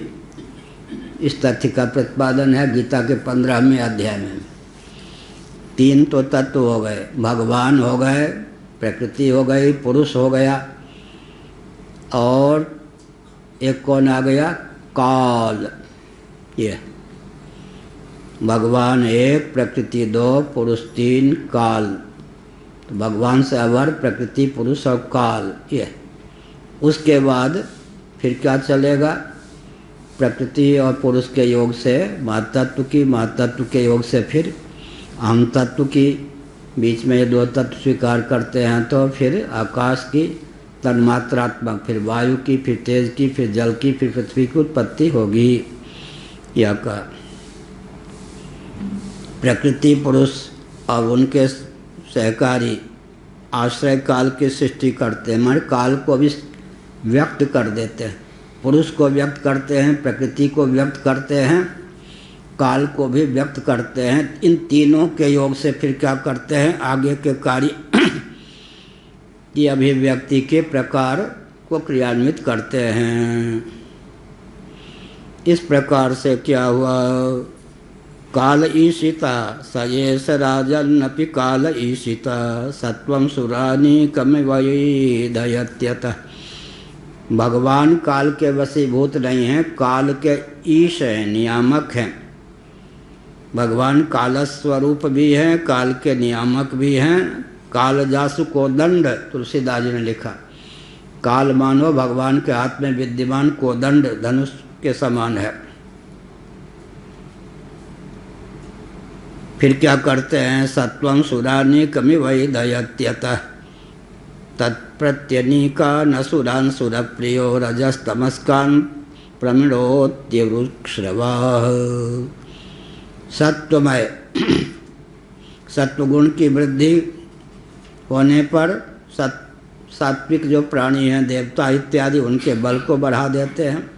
इस तथ्य का प्रतिपादन है। गीता के 15वें अध्याय में 3 तो तत्व हो गए, भगवान हो गए, प्रकृति हो गई, पुरुष हो गया, और एक कौन आ गया? काल। ये भगवान 1, प्रकृति 2, पुरुष 3, काल। तो भगवान से अवर, प्रकृति, पुरुष और काल। ये उसके बाद फिर क्या चलेगा? प्रकृति और पुरुष के योग से महतत्व की, महतत्व के योग से फिर अहम तत्व की, बीच में ये 2 तत्व स्वीकार करते हैं तो फिर आकाश की तन्मात्रात्मक, फिर वायु की, फिर तेज की, फिर जल की, फिर पृथ्वी की उत्पत्ति होगी। यह का प्रकृति पुरुष और उनके सहकारी आश्रय काल की सृष्टि करते हैं, हमारे काल को भी व्यक्त कर देते हैं। पुरुष को व्यक्त करते हैं, प्रकृति को व्यक्त करते हैं, काल को भी व्यक्त करते हैं। इन तीनों के योग से फिर क्या करते हैं? आगे के कार्य की अभिव्यक्ति के प्रकार को क्रियान्वित करते हैं। इस प्रकार से क्या हुआ? काल ईशिता सयेस राजन्नपि काल ईशिता सत्वं सुरानीकमिवैदयत्यतः। भगवान काल के वशीभूत नहीं हैं, काल के ईश हैं, नियामक हैं। भगवान काल स्वरूप भी हैं, काल के नियामक भी हैं। काल जासु को दंड, तुलसीदास जी ने लिखा। काल मानो भगवान के हाथ में विद्यमान कोदंड धनुष के समान है। फिर क्या करते हैं? सत्वं सुरानीकमिवैदयत्यतः तत्प्रत्यनीका न सुरान सुरप्रियो रजस्तमस्कान् प्रमिणोत्यवृक्ष्रवाः। सत्वमय सत्वगुण की वृद्धि होने पर सात्विक जो प्राणी हैं, देवता इत्यादि, उनके बल को बढ़ा देते हैं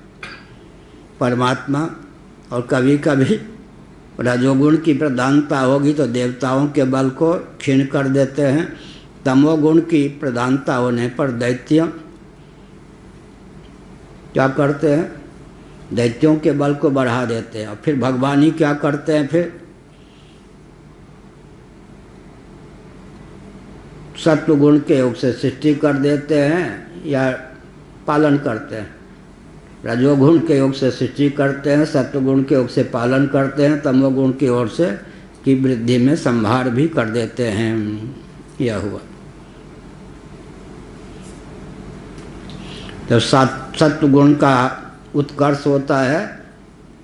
परमात्मा। और कभी कभी रजोगुण की प्रधानता होगी तो देवताओं के बल को क्षीण कर देते हैं। तमोगुण की प्रधानता होने पर दैत्य क्या करते हैं? दैत्यों के बल को बढ़ा देते हैं। और फिर भगवान ही क्या करते हैं? फिर सत्वगुण के योग से सृष्टि कर देते हैं या पालन करते हैं। रजोगुण के योग से सृष्टि करते हैं, सत्वगुण के योग से पालन करते हैं, तमोगुण की ओर से की वृद्धि में संभार भी कर देते हैं। यह हुआ। तो सत्वगुण का उत्कर्ष होता है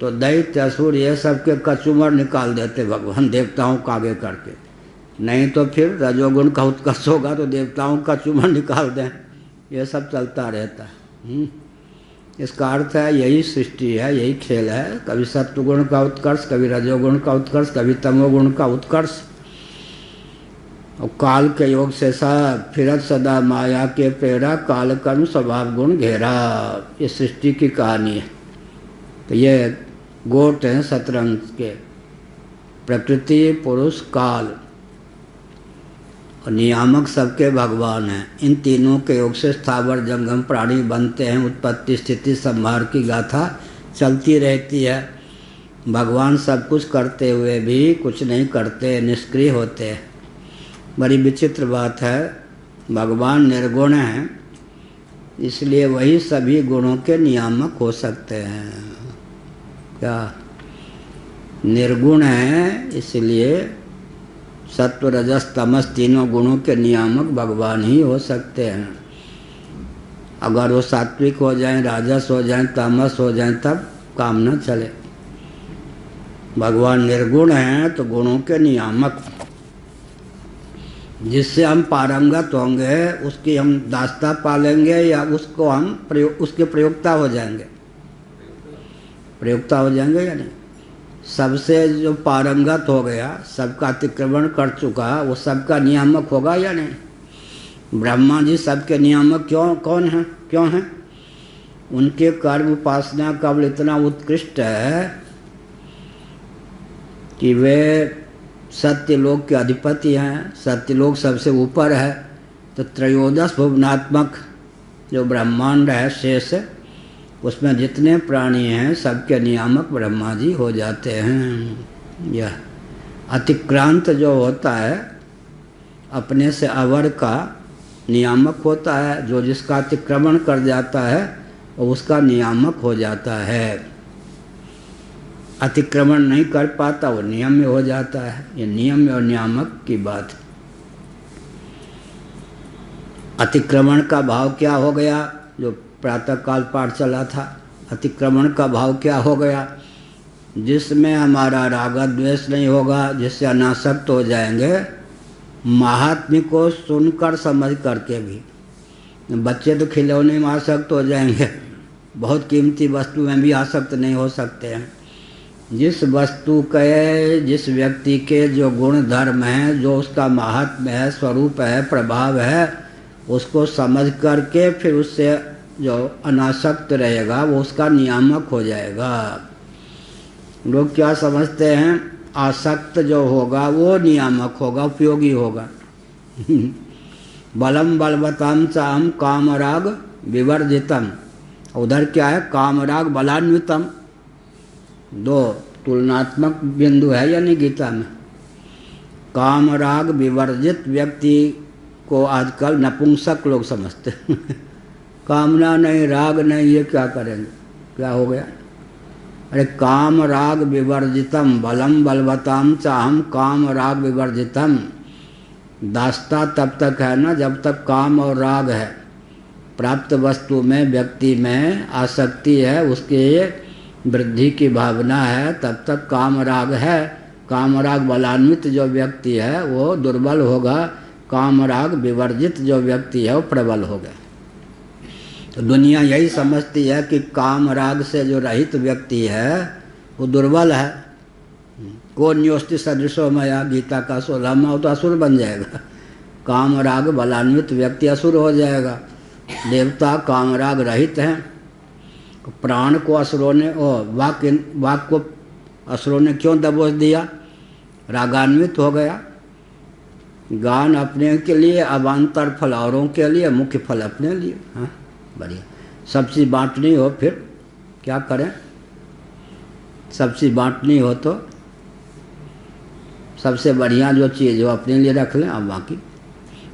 तो दैत्य असुर ये सब के कचूमर निकाल देते भगवान, देवताओं का आगे करके। नहीं तो फिर रजोगुण का उत्कर्ष होगा तो देवताओं का चूमर निकाल दें। ये सब चलता रहता है। इसका अर्थ है यही सृष्टि है, यही खेल है। कभी सत्वगुण का उत्कर्ष, कभी रजोगुण का उत्कर्ष, कभी तमोगुण का उत्कर्ष। और काल के योग से सब फिरत सदा माया के प्रेरा, काल कर्म स्वभाव गुण घेरा। ये सृष्टि की कहानी है। तो ये गोट हैं शतरंज के, प्रकृति, पुरुष, काल और नियामक सबके भगवान हैं। इन तीनों के योग से स्थावर जंगम प्राणी बनते हैं। उत्पत्ति स्थिति संहार की गाथा चलती रहती है। भगवान सब कुछ करते हुए भी कुछ नहीं करते, निष्क्रिय होते हैं। बड़ी विचित्र बात है। भगवान निर्गुण हैं, इसलिए वही सभी गुणों के नियामक हो सकते हैं। क्या? निर्गुण हैं, इसलिए सत्व रजस तमस तीनों गुणों के नियामक भगवान ही हो सकते हैं। अगर वो सात्विक हो जाएं, राजस हो जाएं, तामस हो जाएं, तब काम न चले। भगवान निर्गुण हैं तो गुणों के नियामक, जिससे हम पारंगत होंगे, उसकी हम दास्ता पालेंगे या उसको हम उसके प्रयोक्ता हो जाएंगे। प्रयोक्ता हो जाएंगे या नहीं? सबसे जो पारंगत हो गया, सबका अतिक्रमण कर चुका, वो सबका नियामक होगा या नहीं? ब्रह्मा जी सबके नियामक कौन हैं? क्यों हैं? उनके कर्म उपासना का बल इतना उत्कृष्ट है कि वे सत्यलोक के अधिपति हैं। सत्यलोक सबसे ऊपर है। तो त्रयोदश भुवनात्मक जो ब्रह्मांड है शेष, उसमें जितने प्राणी हैं सबके नियामक ब्रह्मा जी हो जाते हैं। यह अतिक्रांत जो होता है अपने से अवर का नियामक होता है। जो जिसका अतिक्रमण कर जाता है वो उसका नियामक हो जाता है। अतिक्रमण नहीं कर पाता वो नियम में हो जाता है। ये नियम और नियामक की बात। अतिक्रमण का भाव क्या हो गया? जो प्रातःकाल पाठ चला था, अतिक्रमण का भाव क्या हो गया? जिसमें हमारा राग द्वेष नहीं होगा, जिससे अनासक्त हो जाएंगे। महात्म्य को सुनकर समझ करके भी। बच्चे तो खिलौने में आसक्त हो जाएंगे, बहुत कीमती वस्तु में भी आसक्त नहीं हो सकते हैं। जिस वस्तु के, जिस व्यक्ति के जो गुण धर्म हैं, जो उसका महात्म्य है, स्वरूप है, प्रभाव है, उसको समझ करके फिर उससे जो अनासक्त रहेगा वो उसका नियामक हो जाएगा। लोग क्या समझते हैं? आसक्त जो होगा वो नियामक होगा, उपयोगी होगा। बलम बलवताम चाम कामराग विवर्जितम। उधर क्या है? कामराग बलान्वितम। दो तुलनात्मक बिंदु है या नहीं गीता में? काम राग विवर्जित व्यक्ति को आजकल नपुंसक लोग समझते कामना नहीं, राग नहीं, ये क्या करेंगे, क्या हो गया? अरे काम राग विवर्जितम बलम बलवताम चाहम काम राग विवर्जितम। दास्ता तब तक है ना जब तक काम और राग है, प्राप्त वस्तु में व्यक्ति में आसक्ति है, उसके वृद्धि की भावना है, तब तक काम राग है। काम राग बलान्वित जो व्यक्ति है वो दुर्बल होगा, काम राग विवर्जित जो व्यक्ति है वो प्रबल होगा। तो दुनिया यही समझती है कि काम राग से जो रहित व्यक्ति है वो दुर्बल है। को न्योस्ति सदृशो मया, गीता का 16वां, वो तो असुर बन जाएगा। काम राग बलान्वित व्यक्ति असुर हो जाएगा। देवता काम राग रहित हैं। प्राण को असुरों ने वाक को असुरों ने क्यों दबोच दिया? रागान्वित हो गया। गान अपने के लिए, अवान्तर फल औरों के लिए, मुख्य फल अपने लिए। हाँ बढ़िया। सब्जी बांटनी हो फिर क्या करें? सब्जी बांटनी हो तो सबसे बढ़िया जो चीज़ हो अपने लिए रख लें, अब बाकी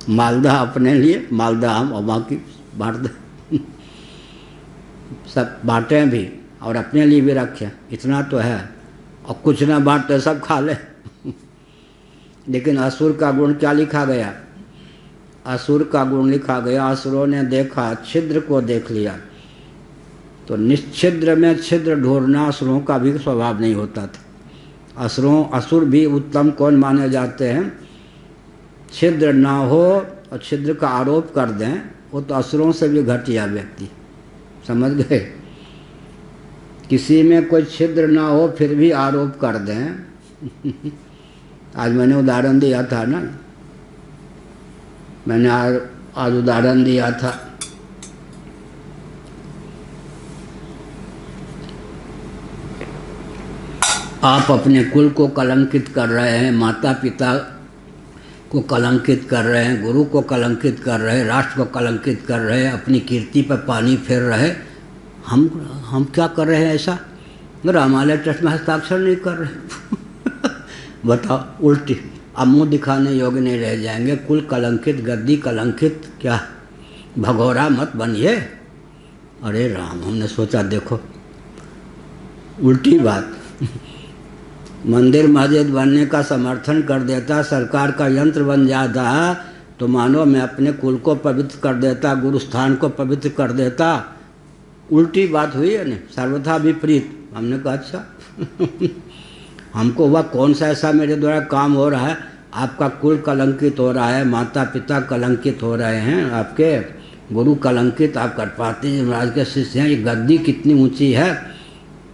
मालदा अपने लिए, मालदा हम और बाकी बांट दें सब बांटें भी और अपने लिए भी रखें, इतना तो है। और कुछ ना बांटते सब खा लें लेकिन असुर का गुण क्या लिखा गया? असुर का गुण लिखा गया, असुरों ने देखा, छिद्र को देख लिया। तो निश्छिद्र में छिद्र ढूंढना असुरों का भी स्वभाव नहीं होता था। असुर भी उत्तम कौन माने जाते हैं? छिद्र ना हो और छिद्र का आरोप कर दें, वो तो असुरों से भी घटिया व्यक्ति। समझ गए? किसी में कोई छिद्र ना हो फिर भी आरोप कर दें आज मैंने उदाहरण दिया था ना, मैंने आज उदाहरण दिया था। आप अपने कुल को कलंकित कर रहे हैं, माता पिता को कलंकित कर रहे हैं, गुरु को कलंकित कर रहे हैं, राष्ट्र को कलंकित कर रहे हैं, अपनी कीर्ति पर पानी फेर रहे। हम क्या कर रहे हैं ऐसा? रामालय ट्रस्ट में हस्ताक्षर नहीं कर रहे बताओ, उल्टी। अब मुँह दिखाने योग्य नहीं रह जाएंगे। कुल कलंकित, गद्दी कलंकित, क्या भगोरा मत बनिए। अरे राम, हमने सोचा देखो उल्टी बात मंदिर मस्जिद बनने का समर्थन कर देता, सरकार का यंत्र बन जाता, तो मानो मैं अपने कुल को पवित्र कर देता, गुरु स्थान को पवित्र कर देता। उल्टी बात हुई है नहीं, सर्वथा विपरीत। हमने कहा अच्छा हमको वह कौन सा ऐसा मेरे द्वारा काम हो रहा है? आपका कुल कलंकित हो रहा है, माता पिता कलंकित हो रहे हैं, आपके गुरु कलंकित, आप कटपाती जी महाराज के शिष्य हैं, ये गद्दी कितनी ऊंची है।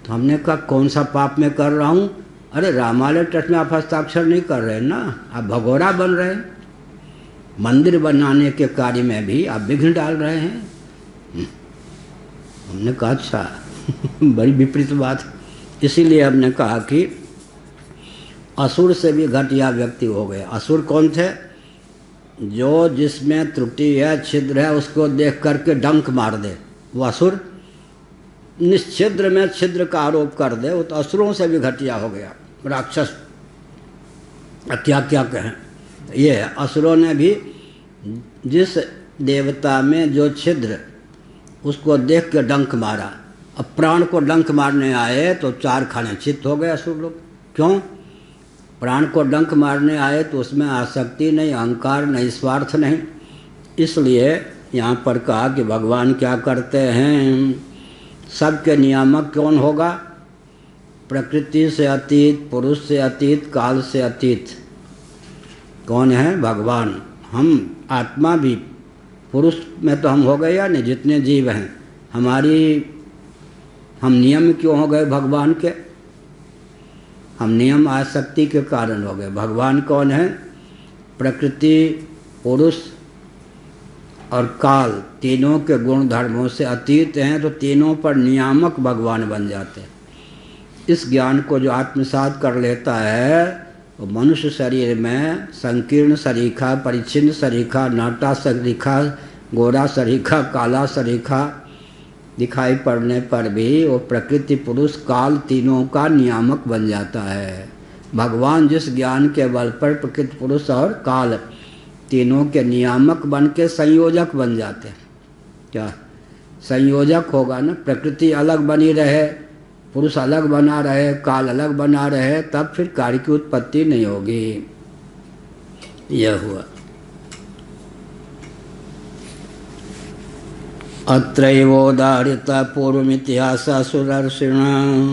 तो हमने कहा कौन सा पाप मैं कर रहा हूँ? अरे रामालय ट्रस्ट में आप हस्ताक्षर नहीं कर रहे ना, आप भगोरा बन रहे हैं। मंदिर बनाने के कार्य में भी आप विघ्न डाल रहे हैं। हमने कहा अच्छा बड़ी विपरीत बात। इसीलिए हमने कहा कि असुर से भी घटिया व्यक्ति हो गए। असुर कौन थे? जो जिसमें त्रुटि है, छिद्र है, उसको देख करके डंक मार दे, वो असुर। निश्छिद्र में छिद्र का आरोप कर दे, वो तो असुरों से भी घटिया हो गया, राक्षस। क्या क्या कहें? ये असुरों ने भी जिस देवता में जो छिद्र, उसको देख के डंक मारा। अब प्राण को डंक मारने आए तो 4 खाने चित्त हो गए असुर लोग। क्यों? प्राण को डंक मारने आए तो उसमें आसक्ति नहीं, अहंकार नहीं, स्वार्थ नहीं। इसलिए यहाँ पर कहा कि भगवान क्या करते हैं? सबके नियामक कौन होगा? प्रकृति से अतीत, पुरुष से अतीत, काल से अतीत कौन है? भगवान। हम आत्मा भी पुरुष में तो हम हो गए या नहीं, जितने जीव हैं हम नियम क्यों हो गए भगवान के? हम नियम आसक्ति के कारण हो गए। भगवान कौन है? प्रकृति, पुरुष और काल, तीनों के गुण धर्मों से अतीत हैं, तो तीनों पर नियामक भगवान बन जाते हैं। इस ज्ञान को जो आत्मसात कर लेता है, वो मनुष्य शरीर में संकीर्ण सरीखा, परिच्छिन्न सरीखा, नाटा सरीखा, गोरा सरीखा, काला सरीखा, दिखाई पड़ने पर भी वो प्रकृति पुरुष काल तीनों का नियामक बन जाता है। भगवान जिस ज्ञान के बल पर प्रकृति पुरुष और काल तीनों के नियामक बन के संयोजक बन जाते हैं। क्या संयोजक होगा ना, प्रकृति अलग बनी रहे, पुरुष अलग बना रहे, काल अलग बना रहे, तब फिर कार्य की उत्पत्ति नहीं होगी। यह हुआ। अत्रैवोदाहृत पूर्वमितिहास सुदर्शिण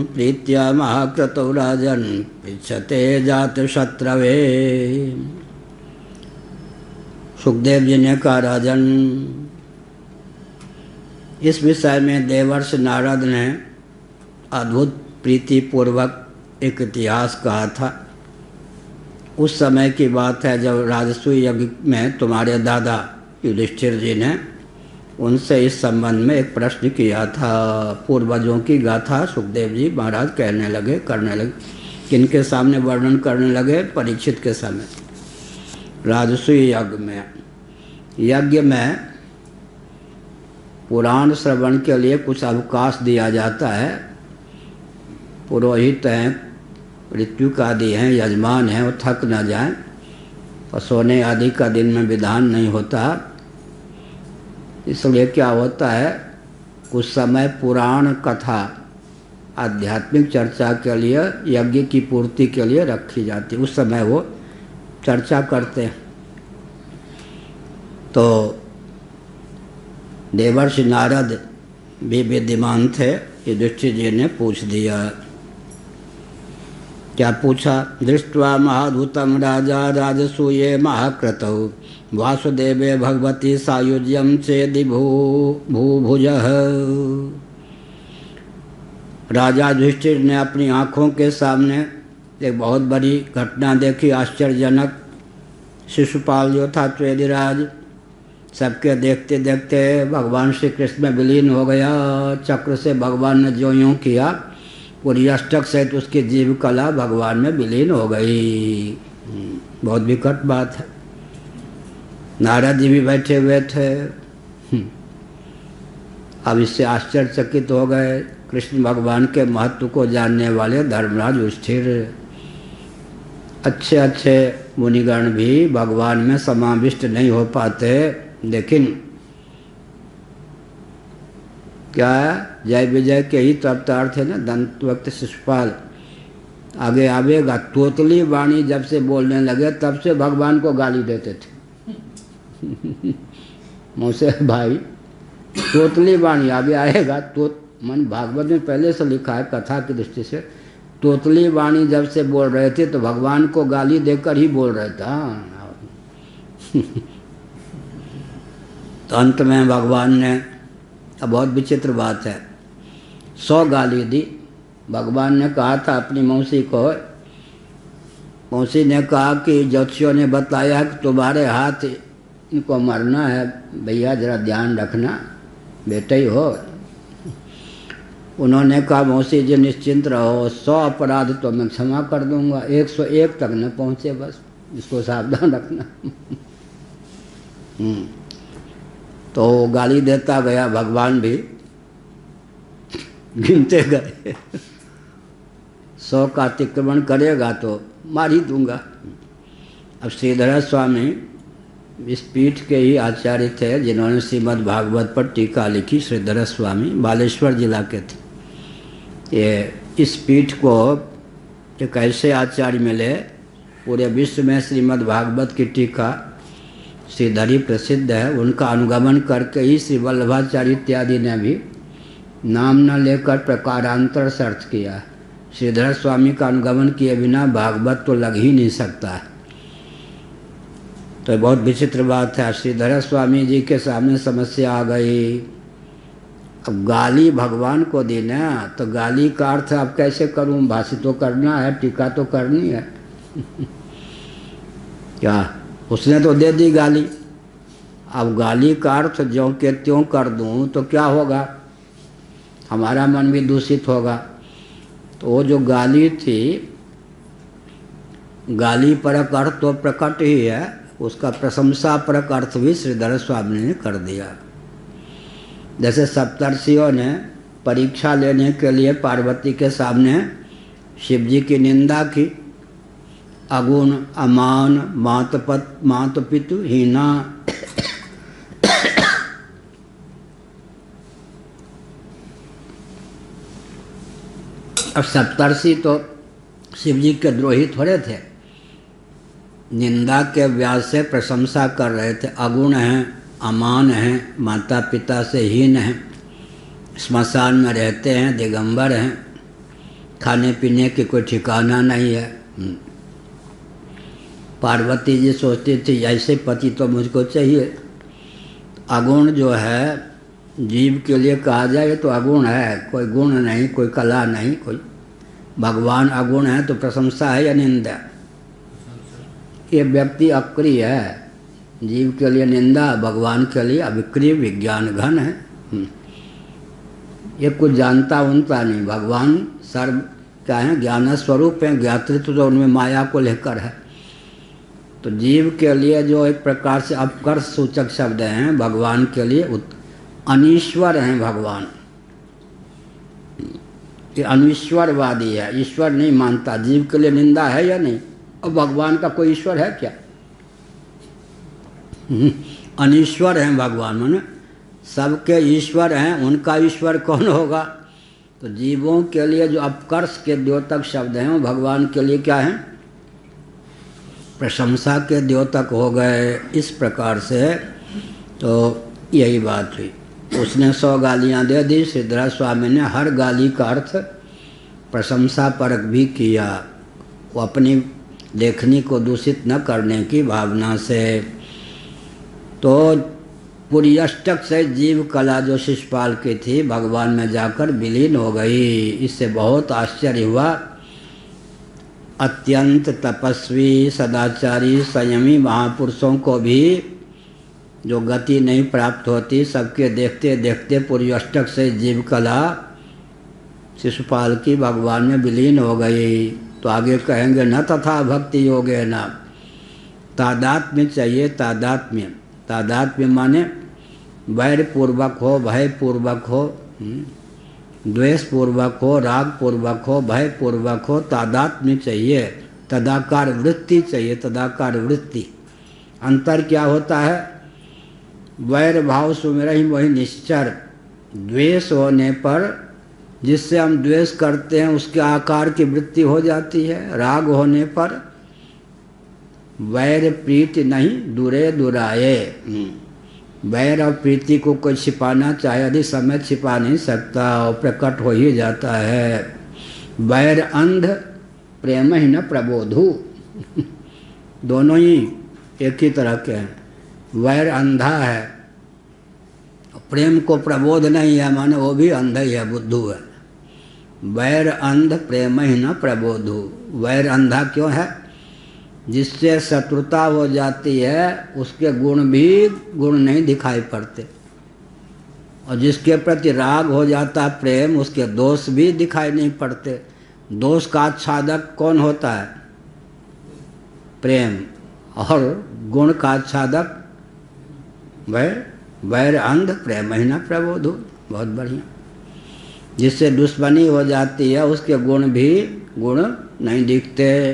प्रीत्या महाक्रतौ राजन् पृच्छते जातशत्रवे। सुखदेव जी ने कहा, राजन, इस विषय में देवर्षि नारद ने अद्भुत प्रीति पूर्वक एक इतिहास कहा था। उस समय की बात है जब राजसूय यज्ञ में तुम्हारे दादा युधिष्ठिर जी ने उनसे इस संबंध में एक प्रश्न किया था। पूर्वजों की गाथा सुखदेव जी महाराज कहने लगे, करने लगे। किनके सामने वर्णन करने लगे? परीक्षित के सामने। राजसूय यज्ञ में पुराण श्रवण के लिए कुछ अवकाश दिया जाता है। पुरोहित हैं, ऋत्विक आदि हैं, यजमान हैं, वो थक न जाएं, और सोने आदि का दिन में विधान नहीं होता। इसलिए क्या होता है, कुछ समय पुराण कथा आध्यात्मिक चर्चा के लिए, यज्ञ की पूर्ति के लिए रखी जाती है। उस समय वो चर्चा करते हैं। तो देवर्षि नारद भी विद्यमान थे। युधिष्ठिर जी ने पूछ दिया। क्या पूछा? दृष्ट्वा महाधूतम राजा राजसूये महाक्रतौ वासुदेवे भगवती सायुज्यम चेदि भूभुजः। राजा युधिष्ठिर ने अपनी आँखों के सामने एक बहुत बड़ी घटना देखी, आश्चर्यजनक। शिशुपाल जो था त्वेदिराज, सबके देखते देखते भगवान श्री कृष्ण में विलीन हो गया। चक्र से भगवान ने जो यूँ किया, पूरी अष्टक सहित उसकी जीव कला भगवान में विलीन हो गई। बहुत विकट बात है। नारद जी भी बैठे हुए थे। अब इससे आश्चर्यचकित हो गए। कृष्ण भगवान के महत्व को जानने वाले धर्मराज युधिष्ठिर, अच्छे अच्छे मुनिगण भी भगवान में समाविष्ट नहीं हो पाते। लेकिन क्या है, जय विजय के ही तब अर्थ है ना। दंत वक्त शिशुपाल आगे आवेगा। तोतली वाणी जब से बोलने लगे तब से भगवान को गाली देते थे। मुझसे भाई तोतली वाणी आगे आएगा। तो मन भागवत में पहले से लिखा है कथा की दृष्टि से, तोतली वाणी जब से बोल रहे थे तो भगवान को गाली देकर ही बोल रहे थे। तो अंत में भगवान ने, अब बहुत विचित्र बात है, 100 गाली दी। भगवान ने कहा था अपनी मौसी को, मौसी ने कहा कि ज्योतिषियों ने बताया कि तुम्हारे हाथ इनको मरना है, भैया जरा ध्यान रखना, बेटे ही हो। उन्होंने कहा मौसी जी निश्चिंत रहो, 100 अपराध तो मैं क्षमा कर दूंगा, 101 तक न पहुँचे, बस इसको सावधान रखना। तो गाली देता गया, भगवान भी गिनते गए। 100 का अतिक्रमण करेगा तो मार ही दूंगा। अब श्रीधर स्वामी इस पीठ के ही आचार्य थे जिन्होंने श्रीमद् भागवत पर टीका लिखी। श्रीधर स्वामी बालेश्वर जिला के थे। ये इस पीठ को एक ऐसे आचार्य मिले, पूरे विश्व में श्रीमद् भागवत की टीका श्रीधरी प्रसिद्ध है। उनका अनुगमन करके ही श्री वल्लभाचार्य इत्यादि ने भी नाम न लेकर प्रकारांतर से अर्थ किया। श्रीधर स्वामी का अनुगमन किए बिना भागवत तो लग ही नहीं सकता है। तो बहुत विचित्र बात है। श्रीधर स्वामी जी के सामने समस्या आ गई। अब गाली भगवान को दी ना, तो गाली का अर्थ अब कैसे करूं? भाष्य तो करना है, टीका तो करनी है। क्या उसने तो दे दी गाली। अब गाली का अर्थ ज्यों के त्यों कर दूं तो क्या होगा? हमारा मन भी दूषित होगा। तो वो जो गाली थी, गाली परक अर्थ तो प्रकट ही है, उसका प्रशंसा परक अर्थ भी श्रीधर स्वामी ने कर दिया। जैसे सप्तर्षियों ने परीक्षा लेने के लिए पार्वती के सामने शिव जी की निंदा की, अगुण, अमान, मात पितु हीना। अब सप्तर्षि तो शिव जी के द्रोही थोड़े थे, निंदा के व्यास से प्रशंसा कर रहे थे। अगुण हैं, अमान हैं, माता पिता से हीन हैं, स्मशान में रहते हैं, दिगंबर हैं, खाने पीने की कोई ठिकाना नहीं है। पार्वती जी सोचती थी ऐसे पति तो मुझको चाहिए। अगुण जो है जीव के लिए कहा जाए तो अगुण है, कोई गुण नहीं, कोई कला नहीं, कोई। भगवान अगुण है तो प्रशंसा है या निंदा? ये व्यक्ति अक्रिय है, जीव के लिए निंदा, भगवान के लिए अविक्रिय विज्ञान घन है। ये कुछ जानता उनता नहीं। भगवान सर्व क्या है? ज्ञान स्वरूप है, ज्ञातृत्व तो उनमें माया को लेकर है। तो जीव के लिए जो एक प्रकार से अपकर्ष सूचक शब्द हैं, भगवान के लिए अनीश्वर हैं। भगवान ये अनीश्वरवादी है, ईश्वर नहीं मानता। जीव के लिए निंदा है या नहीं? और भगवान का कोई ईश्वर है क्या? अनीश्वर हैं भगवान, माने सबके ईश्वर हैं, उनका ईश्वर कौन होगा? तो जीवों के लिए जो अपकर्ष के द्योतक शब्द हैं वो भगवान के लिए क्या है? प्रशंसा के द्योतक हो गए। इस प्रकार से तो यही बात हुई। उसने 100 गालियाँ दे दी, सिद्धराज स्वामी ने हर गाली का अर्थ प्रशंसा परक भी किया, वो अपनी लेखनी को दूषित न करने की भावना से। तो पूरी अष्टक से जीव कला जो शिशुपाल की थी भगवान में जाकर विलीन हो गई। इससे बहुत आश्चर्य हुआ। अत्यंत तपस्वी, सदाचारी, संयमी महापुरुषों को भी जो गति नहीं प्राप्त होती, सबके देखते देखते पूरी अष्टक से जीव कला शिशुपाल की भगवान में विलीन हो गई। तो आगे कहेंगे न तथा भक्ति योगे न, तादात्म्य चाहिए। तादात्म्य, तादात्म्य माने वैर पूर्वक हो, भय पूर्वक हो, द्वेष पूर्वक हो, राग पूर्वक हो, भय पूर्वक हो, तादात्म्य चाहिए। तदाकार वृत्ति चाहिए, तदाकार वृत्ति। अंतर क्या होता है? वैर भाव सुमिरहि वही निश्चर। द्वेष होने पर जिससे हम द्वेष करते हैं उसके आकार की वृत्ति हो जाती है। राग होने पर वैर प्रीति नहीं दूरे दुराए। वैर और प्रीति को कोई छिपाना चाहे अधिक समय छिपा नहीं सकता और प्रकट हो ही जाता है। वैर अंध प्रेम ही न प्रबोधु। दोनों ही एक ही तरह के हैं। वैर अंधा है, प्रेम को प्रबोध नहीं है, माने वो भी अंधा ही है, बुद्धू है। वैर अंध प्रेम ही न प्रबोधु। वैर अंधा क्यों है? जिससे शत्रुता हो जाती है उसके गुण भी गुण नहीं दिखाई पड़ते, और जिसके प्रति राग हो जाता है प्रेम, उसके दोष भी दिखाई नहीं पड़ते। दोष का आच्छादक कौन होता है? प्रेम। और गुण का आच्छादक वैर। वैर अंध प्रेम ही न प्रबोधु। बहुत बढ़िया। जिससे दुश्मनी हो जाती है उसके गुण भी गुण नहीं दिखते,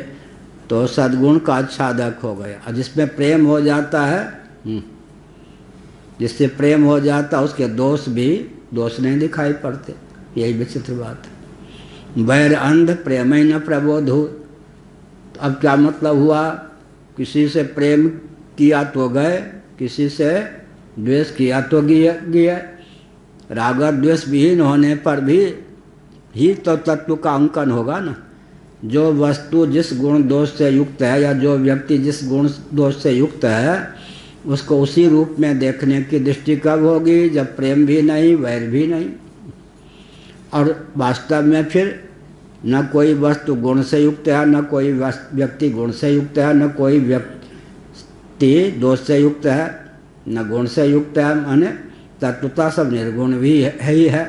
तो सद्गुण का आच्छादक हो गया। और जिसमें प्रेम हो जाता है, जिससे प्रेम हो जाता है उसके दोष भी दोष नहीं दिखाई पड़ते। यही विचित्र बात है। वैर अंध प्रेम ही न प्रबोधु। तो अब क्या मतलब हुआ? किसी से प्रेम किया तो गए, किसी से द्वेष किया तो गए। राग द्वेष विहीन होने पर भी ही तो तत्व का अंकन होगा ना। जो वस्तु जिस गुण दोष से युक्त है या जो व्यक्ति जिस गुण दोष से युक्त है उसको उसी रूप में देखने की दृष्टि कब होगी? जब प्रेम भी नहीं, वैर भी नहीं। और वास्तव में फिर न कोई वस्तु गुण से युक्त है, न कोई व्यक्ति गुण से युक्त है, न कोई व्यक्ति दोष से युक्त है, न गुण से युक्त है। माने तत्वता सब निर्गुण भी है ही है।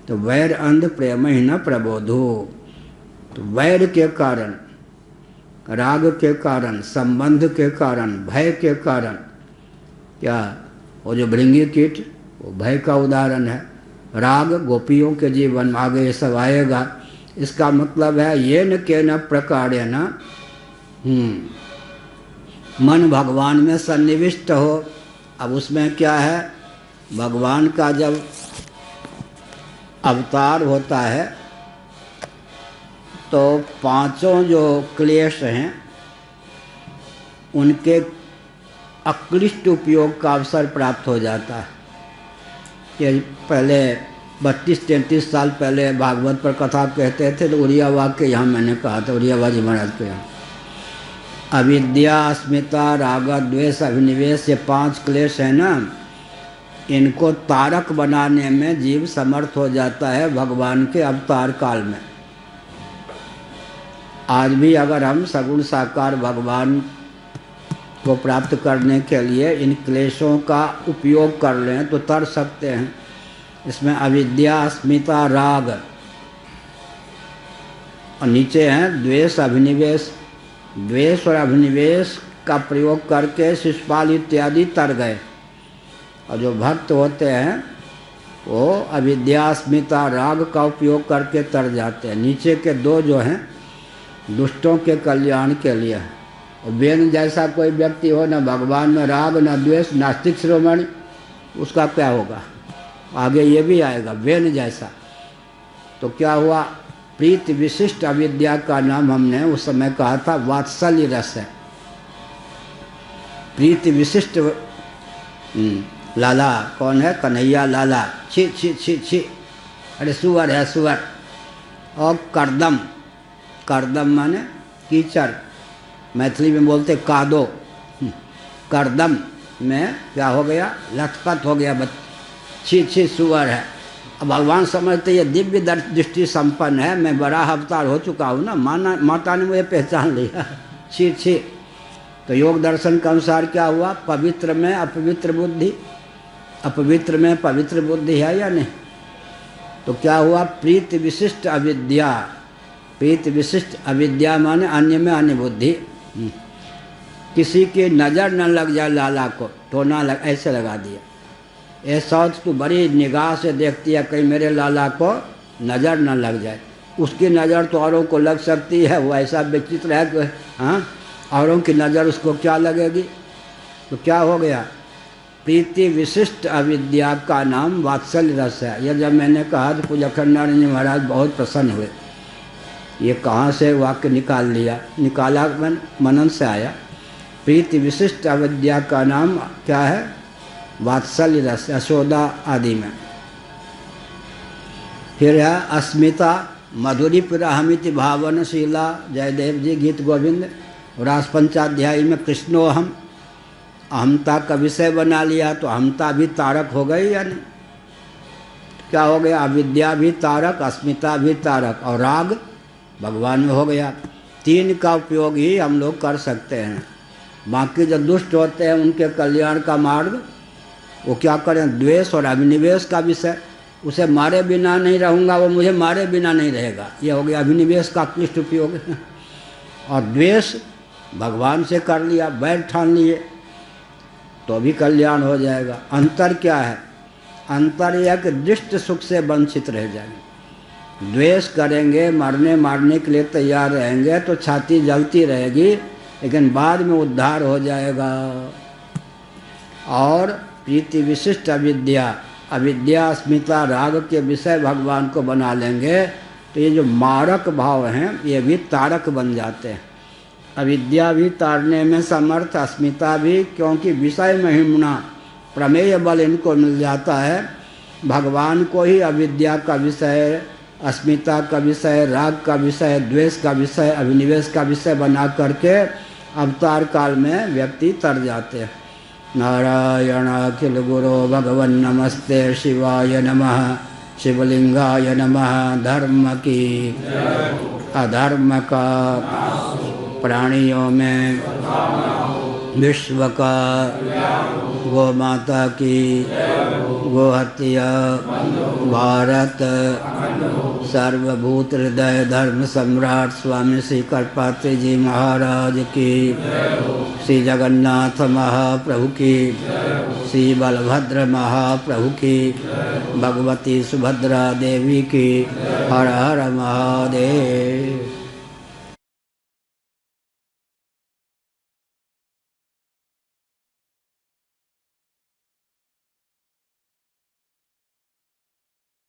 तो वैर अंध प्रेम ही न प्रबोधो। तो वैर के कारण, राग के कारण, संबंध के कारण, भय के कारण क्या वो जो भृंगी कीट वो भय का उदाहरण है। राग गोपियों के जीवन में आगे ये सब आएगा। इसका मतलब है ये न के न प्रकार न मन भगवान में सन्निविष्ट हो। अब उसमें क्या है, भगवान का जब अवतार होता है तो पांचों जो क्लेश हैं उनके अक्लिष्ट उपयोग का अवसर प्राप्त हो जाता है। ये पहले 32-33 साल पहले भागवत पर कथा कहते थे तो उड़िया वाक्य यहाँ मैंने कहा था, उड़िया बाजी महाराज के यहाँ। अविद्या, अस्मिता, राग, द्वेष, अभिनिवेश, ये 5 क्लेश है ना, इनको तारक बनाने में जीव समर्थ हो जाता है भगवान के अवतार काल में। आज भी अगर हम सगुण साकार भगवान को प्राप्त करने के लिए इन क्लेशों का उपयोग कर लें तो तर सकते हैं। इसमें अविद्या, अस्मिता, राग और नीचे हैं द्वेष, अभिनिवेश। द्वेष और अभिनिवेश का प्रयोग करके शिशुपाल इत्यादि तर गए। और जो भक्त होते हैं वो अविद्या, अस्मिता, राग का उपयोग करके तर जाते हैं। नीचे के 2 जो हैं दुष्टों के कल्याण के लिए है। और वेन जैसा कोई व्यक्ति हो, न भगवान में राग न द्वेष, नास्तिक शिरोमणि, उसका क्या होगा? आगे ये भी आएगा वेन जैसा। तो क्या हुआ, प्रीति विशिष्ट अविद्या का नाम हमने उस समय कहा था वात्सल्य रस है। प्रीति विशिष्ट लाला कौन है? कन्हैया लाला। छी छी छी छी, अरे सुअर है सुअर। और करदम, करदम माने कीचड़, मैथिली में बोलते कादो। करदम में क्या हो गया? लथपथ हो गया, छी छी सुअर है। अब भगवान समझते ये दिव्य दृष्टि संपन्न है, मैं बड़ा अवतार हो चुका हूँ ना, माता ने मुझे पहचान लिया, छी छी। तो योग दर्शन के अनुसार क्या हुआ? पवित्र में अपवित्र बुद्धि, अपवित्र में पवित्र बुद्धि है या नहीं? तो क्या हुआ? प्रीति विशिष्ट अविद्या। प्रीति विशिष्ट अविद्या माने अन्य में अन्य बुद्धि। किसी की नज़र न लग जाए लाला को, टोना ऐसे लगा दिया। ये सौत तू बड़ी निगाह से देखती है, कहीं मेरे लाला को नज़र न लग जाए। उसकी नज़र तो औरों को लग सकती है, वो ऐसा विचित्र है कि हाँ, औरों की नज़र उसको क्या लगेगी? तो क्या हो गया? प्रीति विशिष्ट अविद्या का नाम वात्सल्य रस है। यह जब मैंने कहा तो पूज्य अखंडानंद जी महाराज बहुत प्रसन्न हुए। ये कहाँ से वाक्य निकाल लिया? निकाला मनन से आया। प्रीति विशिष्ट अविद्या का नाम क्या है? वात्सल्य रस, यशोदा आदि में। फिर है अस्मिता, मधुरी पिराहमिति भावनशीला, जयदेव जी गीत गोविंद। रास पंचाध्यायी में कृष्णोहम, अहमता का विषय बना लिया तो अहमता भी तारक हो गई या नहीं? क्या हो गया? अविद्या भी तारक, अस्मिता भी तारक, और राग भगवान में हो गया। 3 का उपयोग ही हम लोग कर सकते हैं। बाकी जो दुष्ट होते हैं उनके कल्याण का मार्ग वो क्या करें? द्वेष और अभिनिवेश का विषय, उसे मारे बिना नहीं रहूँगा, वो मुझे मारे बिना नहीं रहेगा, ये हो गया अभिनिवेश का क्लिष्ट उपयोग। और द्वेष भगवान से कर लिया, बैर ठान लिए तो भी कल्याण हो जाएगा। अंतर क्या है? अंतर यह कि दृष्ट सुख से वंचित रह जाएंगे। द्वेष करेंगे, मरने मारने के लिए तैयार रहेंगे तो छाती जलती रहेगी, लेकिन बाद में उद्धार हो जाएगा। और प्रीति विशिष्ट अविद्या, अविद्या, अस्मिता, राग के विषय भगवान को बना लेंगे तो ये जो मारक भाव हैं ये भी तारक बन जाते हैं। अविद्या भी तारने में समर्थ, अस्मिता भी, क्योंकि विषय महिमना प्रमेय बल इनको मिल जाता है। भगवान को ही अविद्या का विषय, अस्मिता का विषय, राग का विषय, द्वेष का विषय, अभिनिवेश का विषय बना करके अवतार काल में व्यक्ति तर जाते हैं। नारायण अखिल गुरो भगवन नमस्ते शिवाय नमः, शिवलिंगाय नमः। धर्म की अधर्म का प्राणियों में विश्व का गौ माता की गोहत्या भारत सर्वभूत हृदय धर्म सम्राट स्वामी श्री करपात्री जी महाराज की, श्री जगन्नाथ महाप्रभु की, श्री बलभद्र महाप्रभु की, भगवती सुभद्रा देवी की। हर हर महादेव।